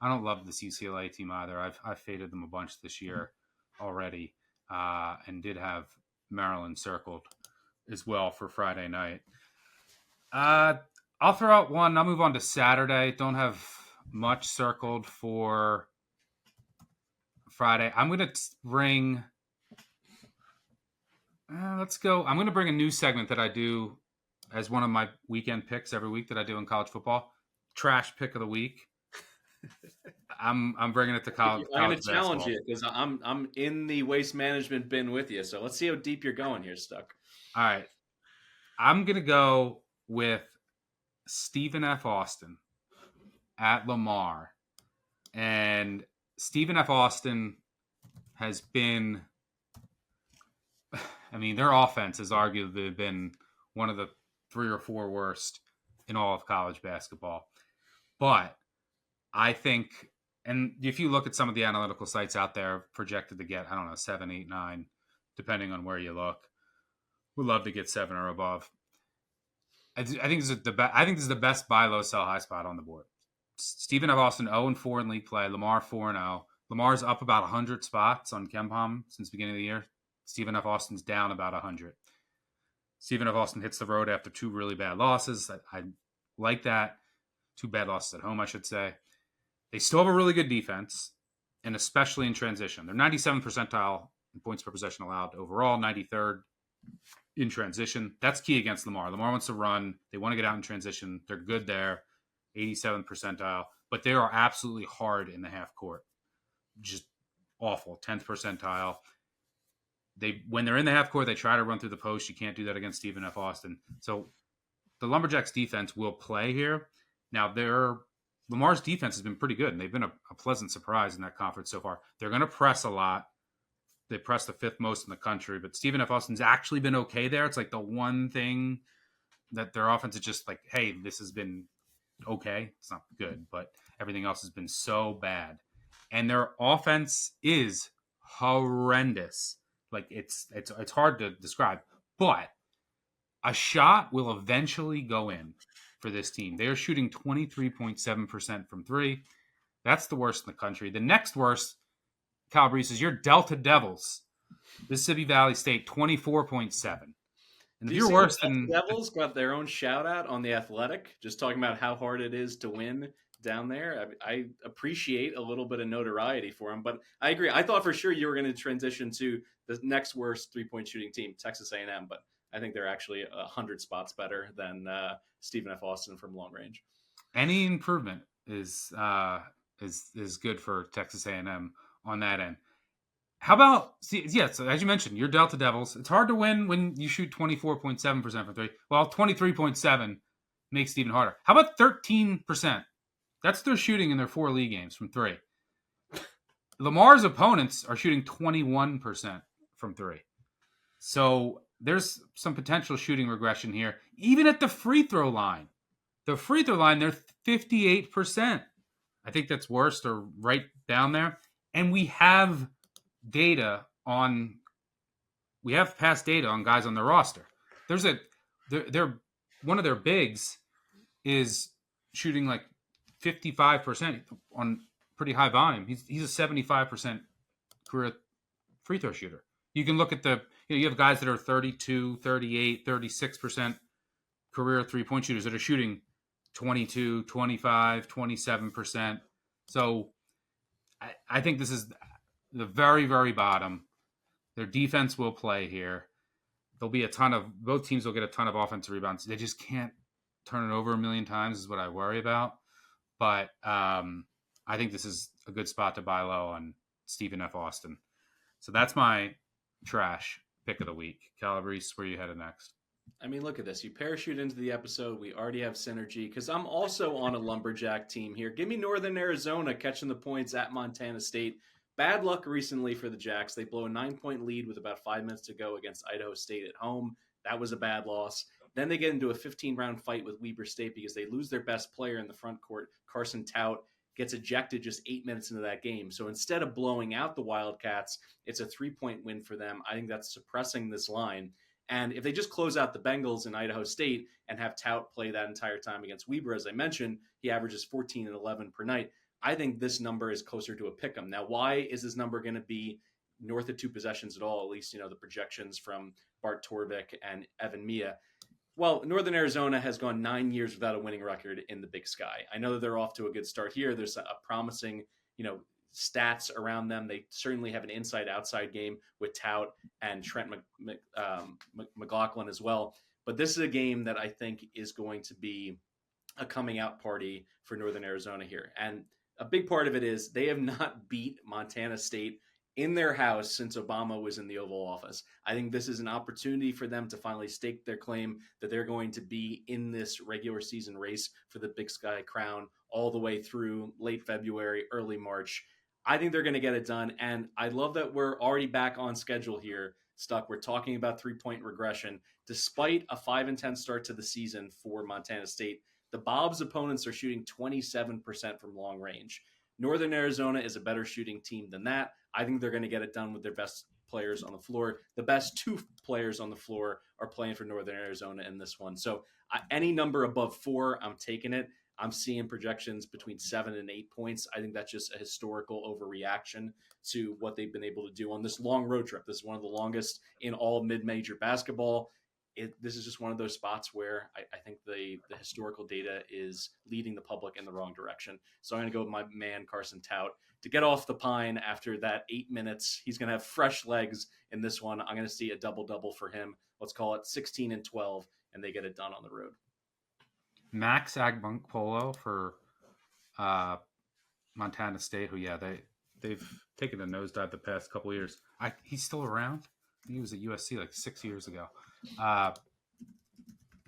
don't love this UCLA team either. I've faded them a bunch this year already, and did have Maryland circled as well for Friday night. I'll throw out one. I'll move on to Saturday. Don't have much circled for Friday. I'm going to bring. Let's go. I'm going to bring a new segment that I do as one of my weekend picks every week that I do in college football. Trash pick of the week. I'm bringing it to college. I'm going to challenge you because I'm in the waste management bin with you. So let's see how deep you're going here, Stuck. All right. I'm going to go with Stephen F. Austin at Lamar. And Stephen F. Austin has been, I mean, their offense has arguably been one of the 3 or 4 worst in all of college basketball. But I think, and if you look at some of the analytical sites out there, projected to get, 7, 8, 9, depending on where you look. Would love to get 7 or above. I think this is the best buy low, sell high spot on the board. Stephen F. Austin 0-4 in league play. Lamar 4-0. Lamar's up about 100 spots on KenPom since the beginning of the year. Stephen F. Austin's down about 100. Stephen F. Austin hits the road after 2 really bad losses. I like that. 2 bad losses at home, I should say. They still have a really good defense, and especially in transition. They're 97th percentile in points per possession allowed overall, 93rd in transition. That's key against Lamar. Lamar wants to run. They want to get out in transition. They're good there, 87th percentile. But they are absolutely hard in the half court. Just awful, 10th percentile. When they're in the half court, they try to run through the post. You can't do that against Stephen F. Austin. So the Lumberjacks defense will play here. Now, Lamar's defense has been pretty good, and they've been a pleasant surprise in that conference so far. They're going to press a lot. They press the 5th most in the country, but Stephen F. Austin's actually been okay there. It's like the one thing that their offense is just like, hey, this has been okay. It's not good, but everything else has been so bad. And their offense is horrendous. Like it's hard to describe, but a shot will eventually go in for this team. They are shooting 23.7% from 3. That's the worst in the country. The next worst, Calabrese, is your Delta Devils. Mississippi Valley State, 24.7. And if you're worse than Devils got their own shout out on The Athletic, just talking about how hard it is to win down there. I appreciate a little bit of notoriety for them, but I agree. I thought for sure you were going to transition to the next worst 3-point shooting team, Texas A&M, but I think they're actually 100 spots better than Stephen F. Austin from long range. Any improvement is good for Texas A&M on that end. How about, so as you mentioned, your Delta Devils. It's hard to win when you shoot 24.7% from 3. Well, 23.7 makes it even harder. How about 13%? That's their shooting in their 4 league games from 3. Lamar's opponents are shooting 21% from 3. So there's some potential shooting regression here. Even at the free throw line. The free throw line, they're 58%. I think that's worst or right down there. And we have past data on guys on their roster. They're one of their bigs is shooting like 55% on pretty high volume. He's a 75% career free throw shooter. You can look at you have guys that are 32, 38, 36% career 3-point shooters that are shooting 22, 25, 27%. So I think this is the very, very bottom. Their defense will play here. There'll be both teams will get a ton of offensive rebounds. They just can't turn it over a million times is what I worry about. But I think this is a good spot to buy low on Stephen F. Austin. So that's my trash pick of the week. Calabrese, where are you headed next? I mean, look at this. You parachute into the episode. We already have synergy because I'm also on a Lumberjack team here. Give me Northern Arizona catching the points at Montana State. Bad luck recently for the Jacks. They blow a 9-point lead with about 5 minutes to go against Idaho State at home. That was a bad loss. Then they get into a 15-round fight with Weber State because they lose their best player in the front court. Carson Tout gets ejected just 8 minutes into that game. So instead of blowing out the Wildcats, it's a 3-point win for them. I think that's suppressing this line. And if they just close out the Bengals in Idaho State and have Tout play that entire time against Weber, as I mentioned, he averages 14 and 11 per night. I think this number is closer to a pick'em. Now, why is this number going to be north of 2 possessions at all? At least, the projections from Bart Torvik and Evan Mia. Well, Northern Arizona has gone 9 years without a winning record in the Big Sky. I know that they're off to a good start here. There's a promising, stats around them. They certainly have an inside-outside game with Tout and Trent McLaughlin as well. But this is a game that I think is going to be a coming out party for Northern Arizona here. And a big part of it is they have not beat Montana State in their house since Obama was in the Oval Office. I think this is an opportunity for them to finally stake their claim that they're going to be in this regular season race for the Big Sky crown all the way through late February, early March. I think they're going to get it done. And I love that we're already back on schedule here, Stuck. We're talking about 3-point regression. Despite a 5-10 start to the season for Montana State, the Bob's opponents are shooting 27% from long range. Northern Arizona is a better shooting team than that. I think they're going to get it done with their best players on the floor. The best 2 players on the floor are playing for Northern Arizona in this one. So any number above 4, I'm taking it. I'm seeing projections between 7 and 8 points. I think that's just a historical overreaction to what they've been able to do on this long road trip. This is one of the longest in all mid-major basketball. this is just one of those spots where I think the historical data is leading the public in the wrong direction. So I'm going to go with my man, Carson Tout, to get off the pine after that 8 minutes. He's going to have fresh legs in this one. I'm going to see a double-double for him. Let's call it 16-12, and they get it done on the road. Max Agbunkpolo for Montana State, who, they've taken a nosedive the past couple of years. He's still around. He was at USC like 6 years ago.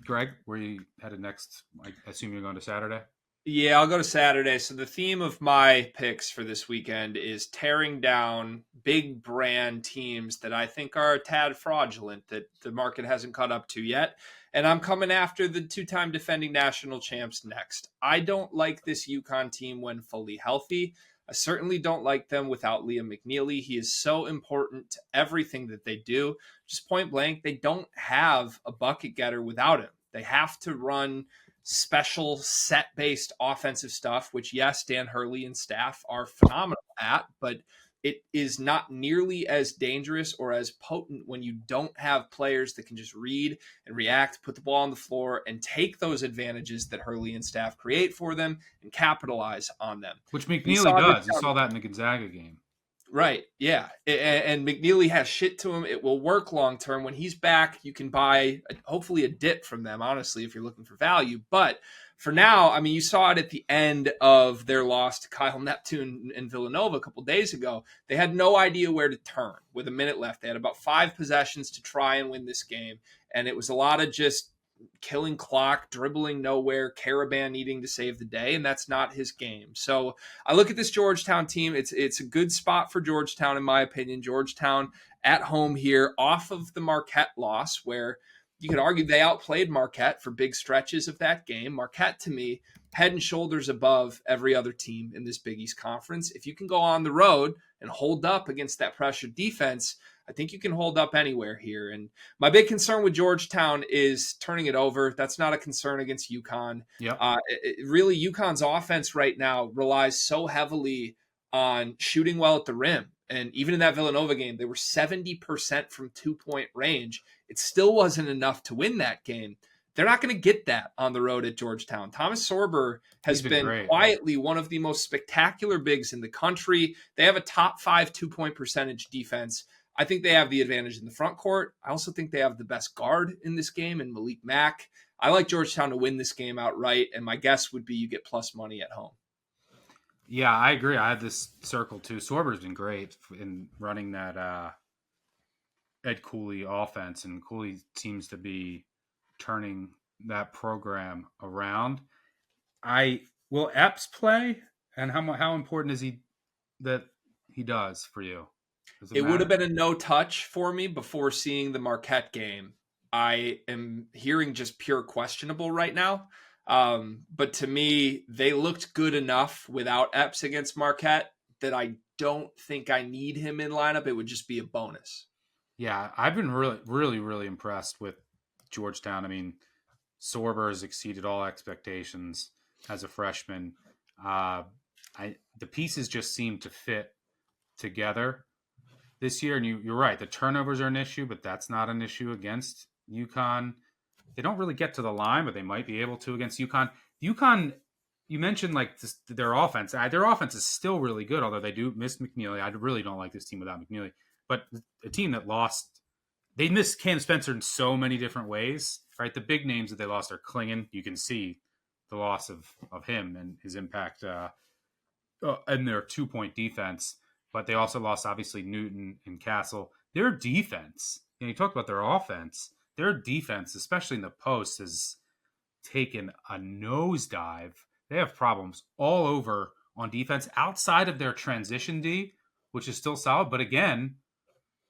Greg, where you headed next? I assume you're going to Saturday? Yeah, I'll go to Saturday. So the theme of my picks for this weekend is tearing down big brand teams that I think are a tad fraudulent, that the market hasn't caught up to yet. And I'm coming after the two-time defending national champs next. I don't like this UConn team when fully healthy. I certainly don't like them without Liam McNeely. He is so important to everything that they do. Just point blank, they don't have a bucket getter without him. They have to run special set-based offensive stuff, which, yes, Dan Hurley and staff are phenomenal at, but it is not nearly as dangerous or as potent when you don't have players that can just read and react, put the ball on the floor, and take those advantages that Hurley and staff create for them and capitalize on them. Which McNeely does. You saw that in the Gonzaga game. Right, yeah. And McNeely has shit to him. It will work long-term. When he's back, you can buy, hopefully, a dip from them, honestly, if you're looking for value. But for now, I mean, you saw it at the end of their loss to Kyle Neptune and Villanova a couple days ago. They had no idea where to turn with a minute left. They had about 5 possessions to try and win this game. And it was a lot of just killing clock, dribbling nowhere, Caravan needing to save the day, and that's not his game. So I look at this Georgetown team. It's a good spot for Georgetown, in my opinion. Georgetown at home here, off of the Marquette loss, where you could argue they outplayed Marquette for big stretches of that game. Marquette, to me, head and shoulders above every other team in this Big East Conference. If you can go on the road and hold up against that pressure defense, I think you can hold up anywhere here. And my big concern with Georgetown is turning it over. That's not a concern against UConn. Yep. Really, UConn's offense right now relies so heavily on shooting well at the rim. And even in that Villanova game, they were 70% from 2-point range. It still wasn't enough to win that game. They're not going to get that on the road at Georgetown. Thomas Sorber has been quietly one of the most spectacular bigs in the country. They have a top 5 2-point percentage defense. I think they have the advantage in the front court. I also think they have the best guard in this game in Malik Mack. I like Georgetown to win this game outright, and my guess would be you get plus money at home. Yeah, I agree. I have this circle too. Sorber's been great in running that Ed Cooley offense, and Cooley seems to be turning that program around. Will Epps play, and how important is he that he does for you? It would have been a no touch for me before seeing the Marquette game. I am hearing just pure questionable right now. But to me, they looked good enough without Epps against Marquette that I don't think I need him in lineup. It would just be a bonus. Yeah, I've been really impressed with Georgetown. I mean, Sorber has exceeded all expectations as a freshman. The pieces just seem to fit together this year. And you're right, the turnovers are an issue, but that's not an issue against UConn. They don't really get to the line, but they might be able to against UConn. UConn, you mentioned like their offense. Their offense is still really good, although they do miss McNeely. I really don't like this team without McNeely. But a team that lost, they missed Cam Spencer in so many different ways, right? The big names that they lost are Klingon. You can see the loss of him and his impact in their 2-point defense. But they also lost, obviously, Newton and Castle. Their defense, you talk about their offense, their defense, especially in the post, has taken a nosedive. They have problems all over on defense outside of their transition D, which is still solid. But again,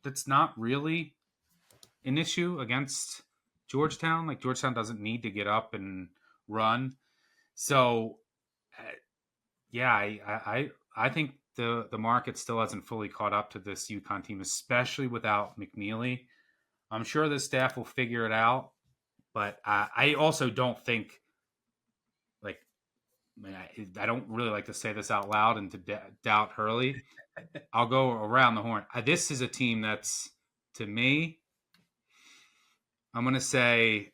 that's not really an issue against Georgetown. Like, Georgetown doesn't need to get up and run. So, yeah, I think the market still hasn't fully caught up to this UConn team, especially without McNeely. I'm sure the staff will figure it out, but I also don't think, like, I don't really like to say this out loud and to doubt Hurley. I'll go around the horn. This is a team that's, to me, I'm going to say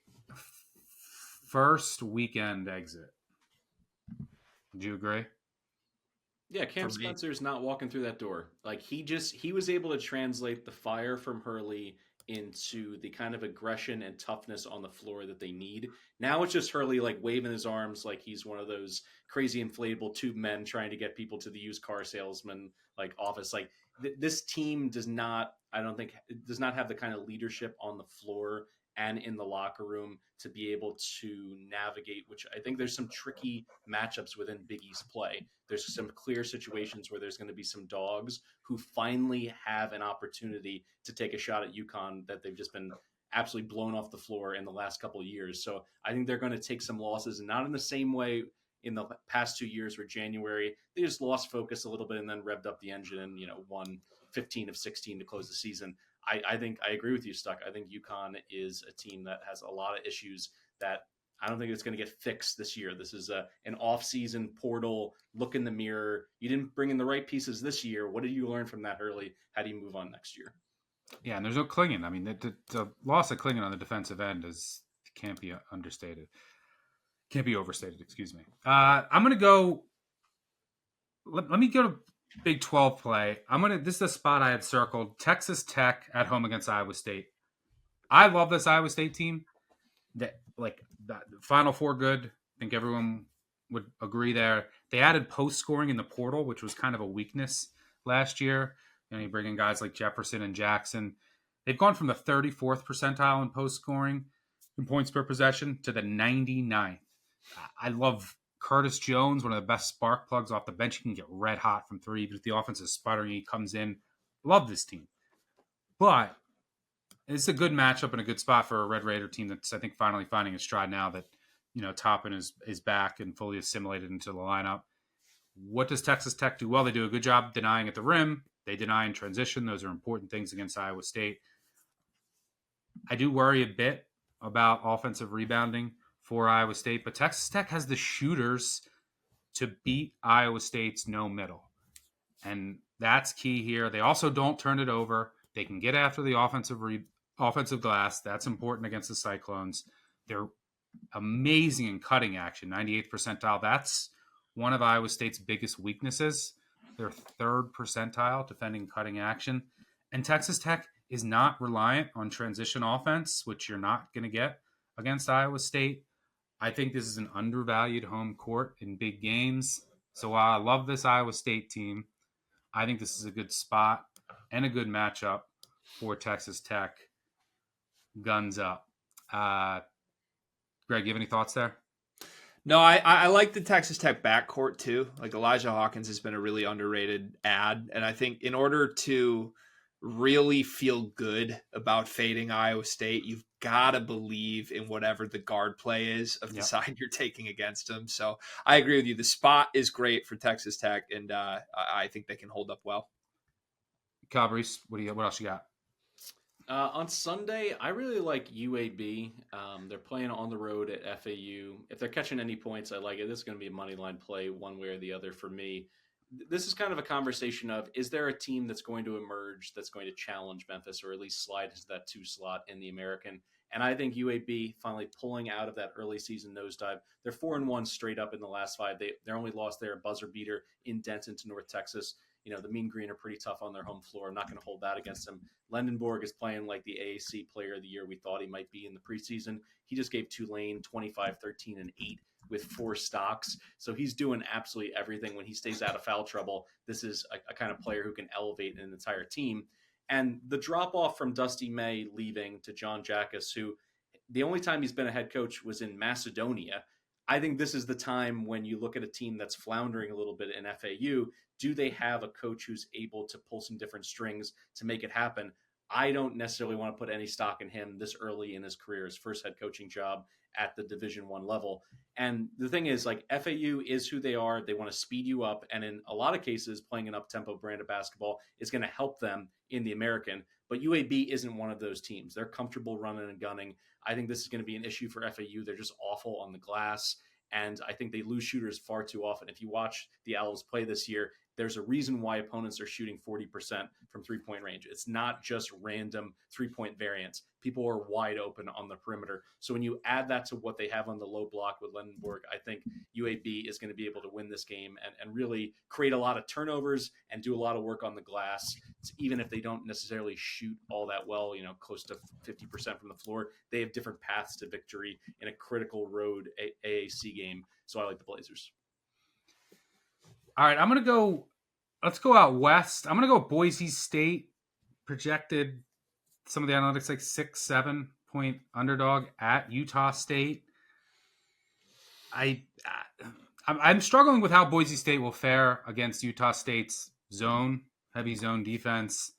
first weekend exit. Would you agree? Yeah, Cam Spencer's not walking through that door. Like he was able to translate the fire from Hurley into the kind of aggression and toughness on the floor that they need. Now it's just Hurley like waving his arms like he's one of those crazy inflatable tube men trying to get people to the used car salesman like office. Like this team does not, I don't think, does not have the kind of leadership on the floor and in the locker room to be able to navigate, which I think there's some tricky matchups within Big East play. There's some clear situations where there's going to be some dogs who finally have an opportunity to take a shot at UConn that they've just been absolutely blown off the floor in the last couple of years. So I think they're going to take some losses, and not in the same way in the past 2 years where January they just lost focus a little bit and then revved up the engine and won 15 of 16 to close the season. I think I agree with you, Stuck. I think UConn is a team that has a lot of issues that I don't think it's going to get fixed this year. This is an off-season portal, look in the mirror. You didn't bring in the right pieces this year. What did you learn from that early? How do you move on next year? Yeah, and there's no Klingon. I mean, the loss of Klingon on the defensive end can't be understated. Can't be overstated, excuse me. I'm going to go – let me go to Big 12 play. This is the spot I had circled. Texas Tech at home against Iowa State. I love this Iowa State team. The Final Four good. I think everyone would agree there. They added post scoring in the portal, which was kind of a weakness last year. You bring in guys like Jefferson and Jackson. They've gone from the 34th percentile in post scoring in points per possession to the 99th. I love Curtis Jones, one of the best spark plugs off the bench. He can get red hot from three, but if the offense is sputtering, he comes in. Love this team. But it's a good matchup and a good spot for a Red Raider team that's, I think, finally finding a stride now that, Toppin is back and fully assimilated into the lineup. What does Texas Tech do well? They do a good job denying at the rim. They deny in transition. Those are important things against Iowa State. I do worry a bit about offensive rebounding for Iowa State, but Texas Tech has the shooters to beat Iowa State's no middle. And that's key here. They also don't turn it over. They can get after the offensive glass. That's important against the Cyclones. They're amazing in cutting action, 98th percentile. That's one of Iowa State's biggest weaknesses. They're third percentile defending cutting action. And Texas Tech is not reliant on transition offense, which you're not going to get against Iowa State. I think this is an undervalued home court in big games. So while I love this Iowa State team, I think this is a good spot and a good matchup for Texas Tech. Guns up. Greg, you have any thoughts there? No, I like the Texas Tech backcourt too. Like Elijah Hawkins has been a really underrated ad. And I think in order to really feel good about fading Iowa State, you've got to believe in whatever the guard play is of the side you're taking against them. So I agree with you. The spot is great for Texas Tech, and I think they can hold up well. Calabrese, what else you got? On Sunday, I really like UAB. They're playing on the road at FAU. If they're catching any points, I like it. This is going to be a money line play one way or the other for me. This is kind of a conversation of, is there a team that's going to emerge that's going to challenge Memphis or at least slide into that 2 slot in the American? And I think UAB finally pulling out of that early season nosedive. They're 4-1 straight up in the last 5. Their only loss there, a buzzer beater in Denton to North Texas. The Mean Green are pretty tough on their home floor. I'm not going to hold that against them. Lendenborg is playing like the AAC player of the year we thought he might be in the preseason. He just gave Tulane 25, 13, and 8 with 4 stocks. So he's doing absolutely everything. When he stays out of foul trouble, this is a kind of player who can elevate an entire team. And the drop-off from Dusty May leaving to John Jackas, who the only time he's been a head coach was in Macedonia. I think this is the time when you look at a team that's floundering a little bit in FAU. Do they have a coach who's able to pull some different strings to make it happen? I don't necessarily want to put any stock in him this early in his career, his first head coaching job at the Division I level. And the thing is, like, FAU is who they are. They want to speed you up. And in a lot of cases, playing an up-tempo brand of basketball is going to help them in the American. But UAB isn't one of those teams. They're comfortable running and gunning. I think this is going to be an issue for FAU. They're just awful on the glass. And I think they lose shooters far too often. If you watch the Owls play this year, there's a reason why opponents are shooting 40% from 3-point range. It's not just random 3-point variance. People are wide open on the perimeter. So when you add that to what they have on the low block with Lendenborg, I think UAB is going to be able to win this game and really create a lot of turnovers and do a lot of work on the glass. Even if they don't necessarily shoot all that well, close to 50% from the floor, they have different paths to victory in a critical road AAC game. So I like the Blazers. All right, let's go out west. I'm going to go Boise State, projected some of the analytics like 6-7 point underdog at Utah State. I'm struggling with how Boise State will fare against Utah State's heavy zone defense,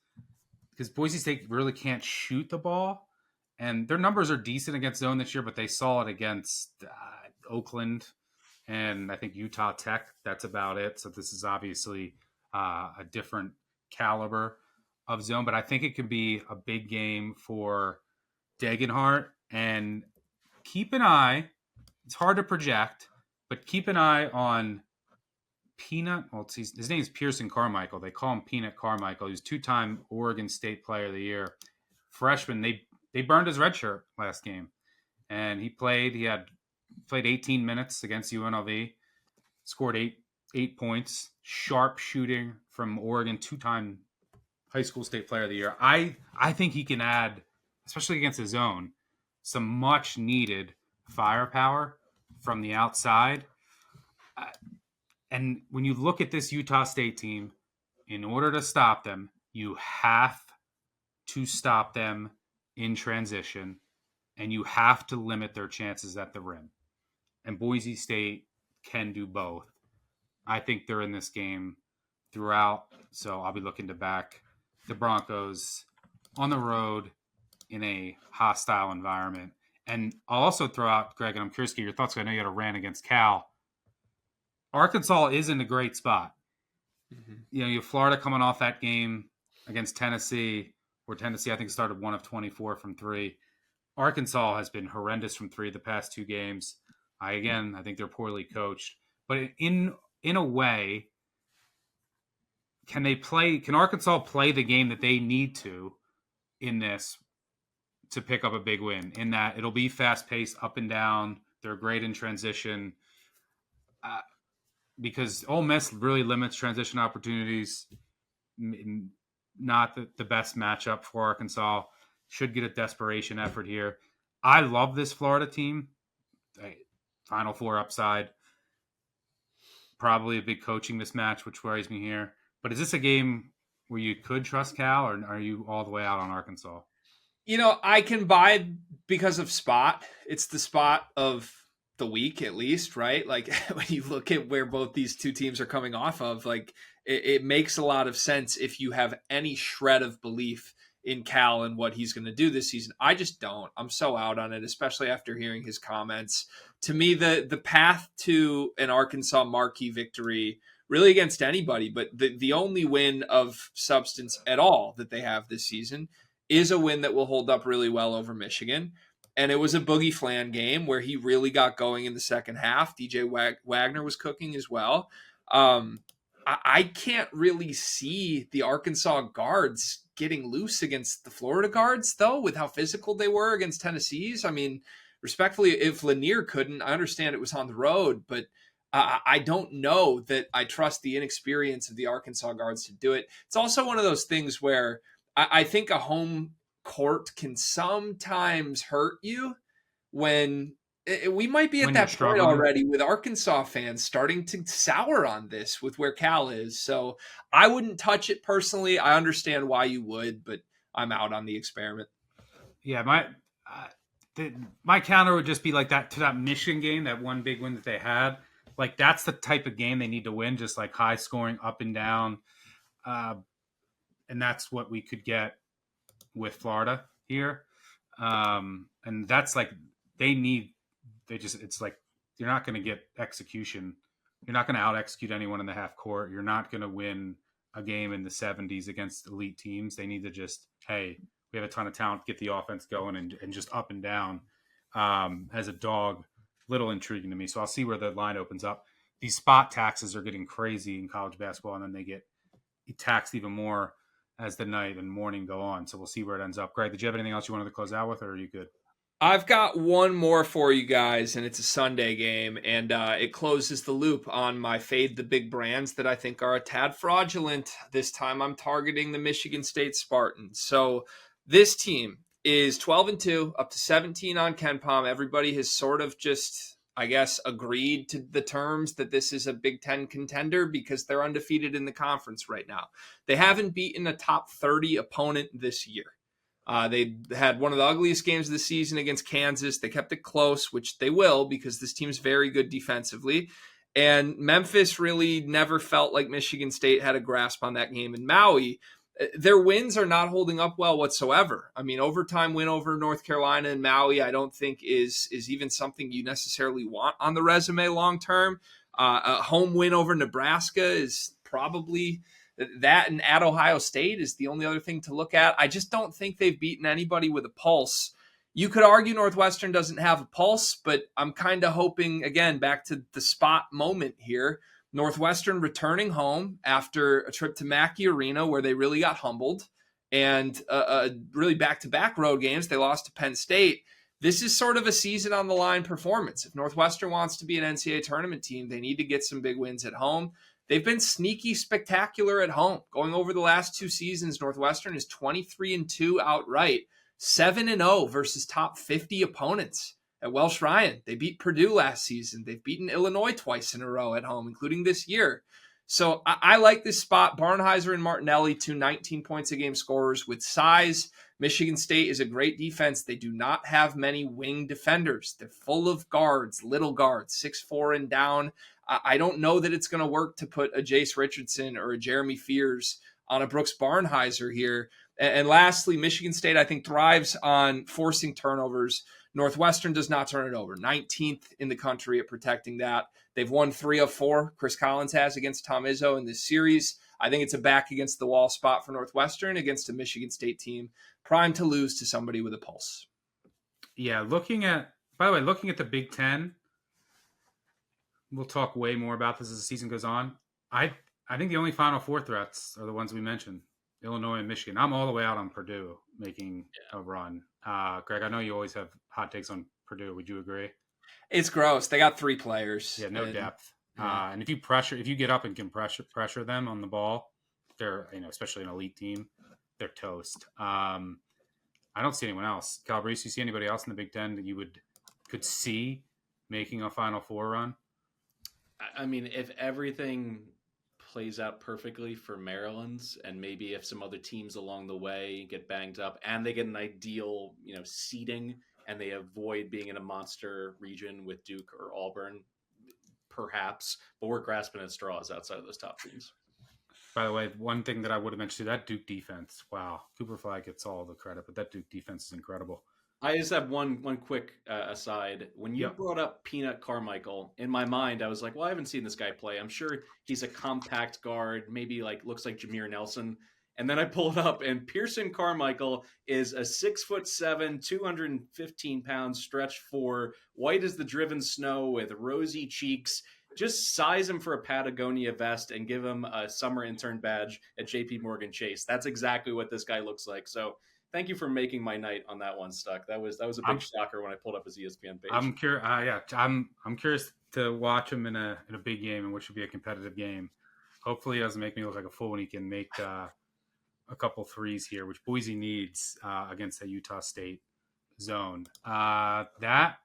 because Boise State really can't shoot the ball, and their numbers are decent against zone this year, but they saw it against Oakland and I think Utah Tech. That's about it. So this is obviously a different caliber of zone, but I think it could be a big game for Degenhart. And keep an eye. It's hard to project, but keep an eye on Peanut. Well, his name is Pearson Carmichael. They call him Peanut Carmichael. He's 2-time Oregon State Player of the Year. Freshman. They burned his red shirt last game, and he played. He played 18 minutes against UNLV, scored eight points, sharp shooting from Oregon, 2-time high school state player of the year. I think he can add, especially against his zone, some much needed firepower from the outside. And when you look at this Utah State team, in order to stop them, you have to stop them in transition, and you have to limit their chances at the rim. And Boise State can do both. I think they're in this game throughout, so I'll be looking to back the Broncos on the road in a hostile environment. And I'll also throw out, Greg, and I'm curious to get your thoughts. I know you had a rant against Cal. Arkansas is in a great spot. Mm-hmm. You have Florida coming off that game against Tennessee, where Tennessee, I think, started 1 of 24 from 3. Arkansas has been horrendous from 3 the past 2 games. I think they're poorly coached. But in a way, can Arkansas play the game that they need to in this to pick up a big win? In that it'll be fast-paced, up and down. They're great in transition. Because Ole Miss really limits transition opportunities. Not the best matchup for Arkansas. Should get a desperation effort here. I love this Florida team. Final Four upside. Probably a big coaching mismatch, which worries me here. But is this a game where you could trust Cal, or are you all the way out on Arkansas? I can buy because of spot. It's the spot of the week, at least, right? Like when you look at where both these two teams are coming off of, like it makes a lot of sense if you have any shred of belief in Cal and what he's going to do this season. I just don't. I'm so out on it, especially after hearing his comments. To me, the path to an Arkansas marquee victory, really against anybody, but the only win of substance at all that they have this season is a win that will hold up really well over Michigan. And it was a Boogie Flan game where he really got going in the second half. DJ Wagner was cooking as well. I can't really see the Arkansas guards getting loose against the Florida guards, though, with how physical they were against Tennessee's. I mean, respectfully, if Lanier couldn't, I understand it was on the road, but I don't know that I trust the inexperience of the Arkansas guards to do it. It's also one of those things where I think a home court can sometimes hurt you when we might be at that point already with Arkansas fans starting to sour on this with where Cal is. So I wouldn't touch it personally. I understand why you would, but I'm out on the experiment. Yeah, my counter would just be like that to that Michigan game, that one big win that they had. Like that's the type of game they need to win, just like high scoring, up and down. And that's what we could get with Florida here. And that's like it's like you're not going to get execution. You're not going to out execute anyone in the half court. You're not going to win a game in the 70s against elite teams. They need to just, hey, we have a ton of talent, get the offense going and just up and down. As a dog, little intriguing to me. So I'll see where the line opens up. these spot taxes are getting crazy in college basketball, and then they get taxed even more as the night and morning go on. So we'll see where it ends up. Greg, did you have anything else you wanted to close out with, or are you good? I've got one more for you guys, and it's a Sunday game, and it closes the loop on my fade the big brands that I think are a tad fraudulent. This time I'm targeting the Michigan State Spartans. So this team is 12-2, up to 17 on KenPom. Everybody has sort of just, I guess, agreed to the terms that this is a Big Ten contender because they're undefeated in the conference right now. They haven't beaten a top 30 opponent this year. They had one of the ugliest games of the season against Kansas. They kept it close, which they will because this team's very good defensively. And Memphis really never felt like Michigan State had a grasp on that game in Maui. Their wins are not holding up well whatsoever. I mean, overtime win over North Carolina and Maui, I don't think is even something you necessarily want on the resume long term. A home win over Nebraska is probably that, and at Ohio State is the only other thing to look at. I just don't think they've beaten anybody with a pulse. You could argue Northwestern doesn't have a pulse, but I'm kind of hoping, again, back to the spot moment here, Northwestern returning home after a trip to Mackey Arena where they really got humbled, and really back-to-back road games. They lost to Penn State. This is sort of a season on the line performance. If Northwestern wants to be an NCAA tournament team, they need to get some big wins at home. They've been sneaky spectacular at home. Going over the last two seasons, Northwestern is 23-2 outright, 7-0 versus top 50 opponents at Welsh Ryan. They beat Purdue last season. They've beaten Illinois twice in a row at home, including this year. So I like this spot. Barnhizer and Martinelli, two 19 points a game scorers with size. Michigan State is a great defense. They do not have many wing defenders. They're full of guards, little guards, 6'4" and down. I don't know that it's going to work to put a Jace Richardson or a Jeremy Fears on a Brooks Barnhizer here. And lastly, Michigan State, I think, thrives on forcing turnovers. Northwestern does not turn it over. 19th in the country at protecting that. They've won 3 of 4. Chris Collins has against Tom Izzo in this series. I think it's a back against the wall spot for Northwestern against a Michigan State team primed to lose to somebody with a pulse. Yeah, looking at the Big Ten, we'll talk way more about this as the season goes on. I think the only Final Four threats are the ones we mentioned, Illinois and Michigan. I'm all the way out on Purdue making a run. Greg, I know you always have hot takes on Purdue. Would you agree? It's gross. They got 3 players. Yeah, no depth. Yeah. And if you get up and can pressure them on the ball, they're, especially an elite team, they're toast. I don't see anyone else. Calabrese, you see anybody else in the Big Ten that you could see making a Final Four run? I mean, if everything plays out perfectly for Maryland's, and maybe if some other teams along the way get banged up and they get an ideal, seeding, and they avoid being in a monster region with Duke or Auburn, perhaps, but we're grasping at straws outside of those top teams. By the way, one thing that I would have mentioned, that Duke defense, wow. Cooper Flag gets all the credit, but that Duke defense is incredible. I just have one quick aside. When you brought up Peanut Carmichael, in my mind, I was like, well, I haven't seen this guy play. I'm sure he's a compact guard, maybe looks like Jameer Nelson. And then I pull it up, and Pearson Carmichael is a 6'7", 215 pounds, stretch 4, white as the driven snow with rosy cheeks. Just size him for a Patagonia vest and give him a summer intern badge at JP Morgan Chase. That's exactly what this guy looks like. So thank you for making my night on that one, Stuck. That was a big shocker when I pulled up his ESPN page. I'm curious. I'm curious to watch him in a big game, in which would be a competitive game. Hopefully, he doesn't make me look like a fool, and he can make a couple threes here, which Boise needs against a Utah State zone. That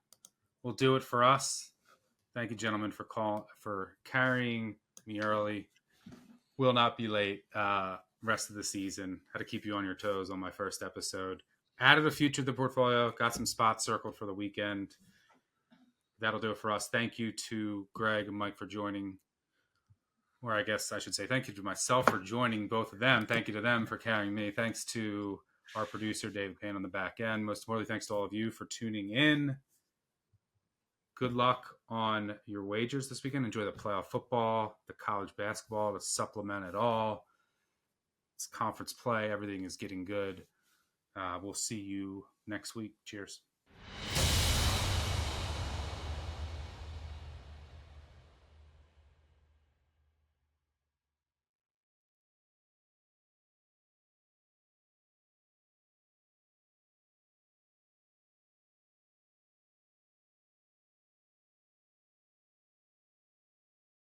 will do it for us. Thank you, gentlemen, for carrying me early. Will not be late. Rest of the season. Had to keep you on your toes on my first episode. Added a few to the portfolio. Got some spots circled for the weekend. That'll do it for us. Thank you to Greg and Mike for joining. Or I guess I should say thank you to myself for joining both of them. Thank you to them for carrying me. Thanks to our producer, David Payne, on the back end. Most importantly, thanks to all of you for tuning in. Good luck on your wagers this weekend. Enjoy the playoff football, the college basketball, to supplement it all. It's conference play. Everything is getting good. We'll see you next week. Cheers.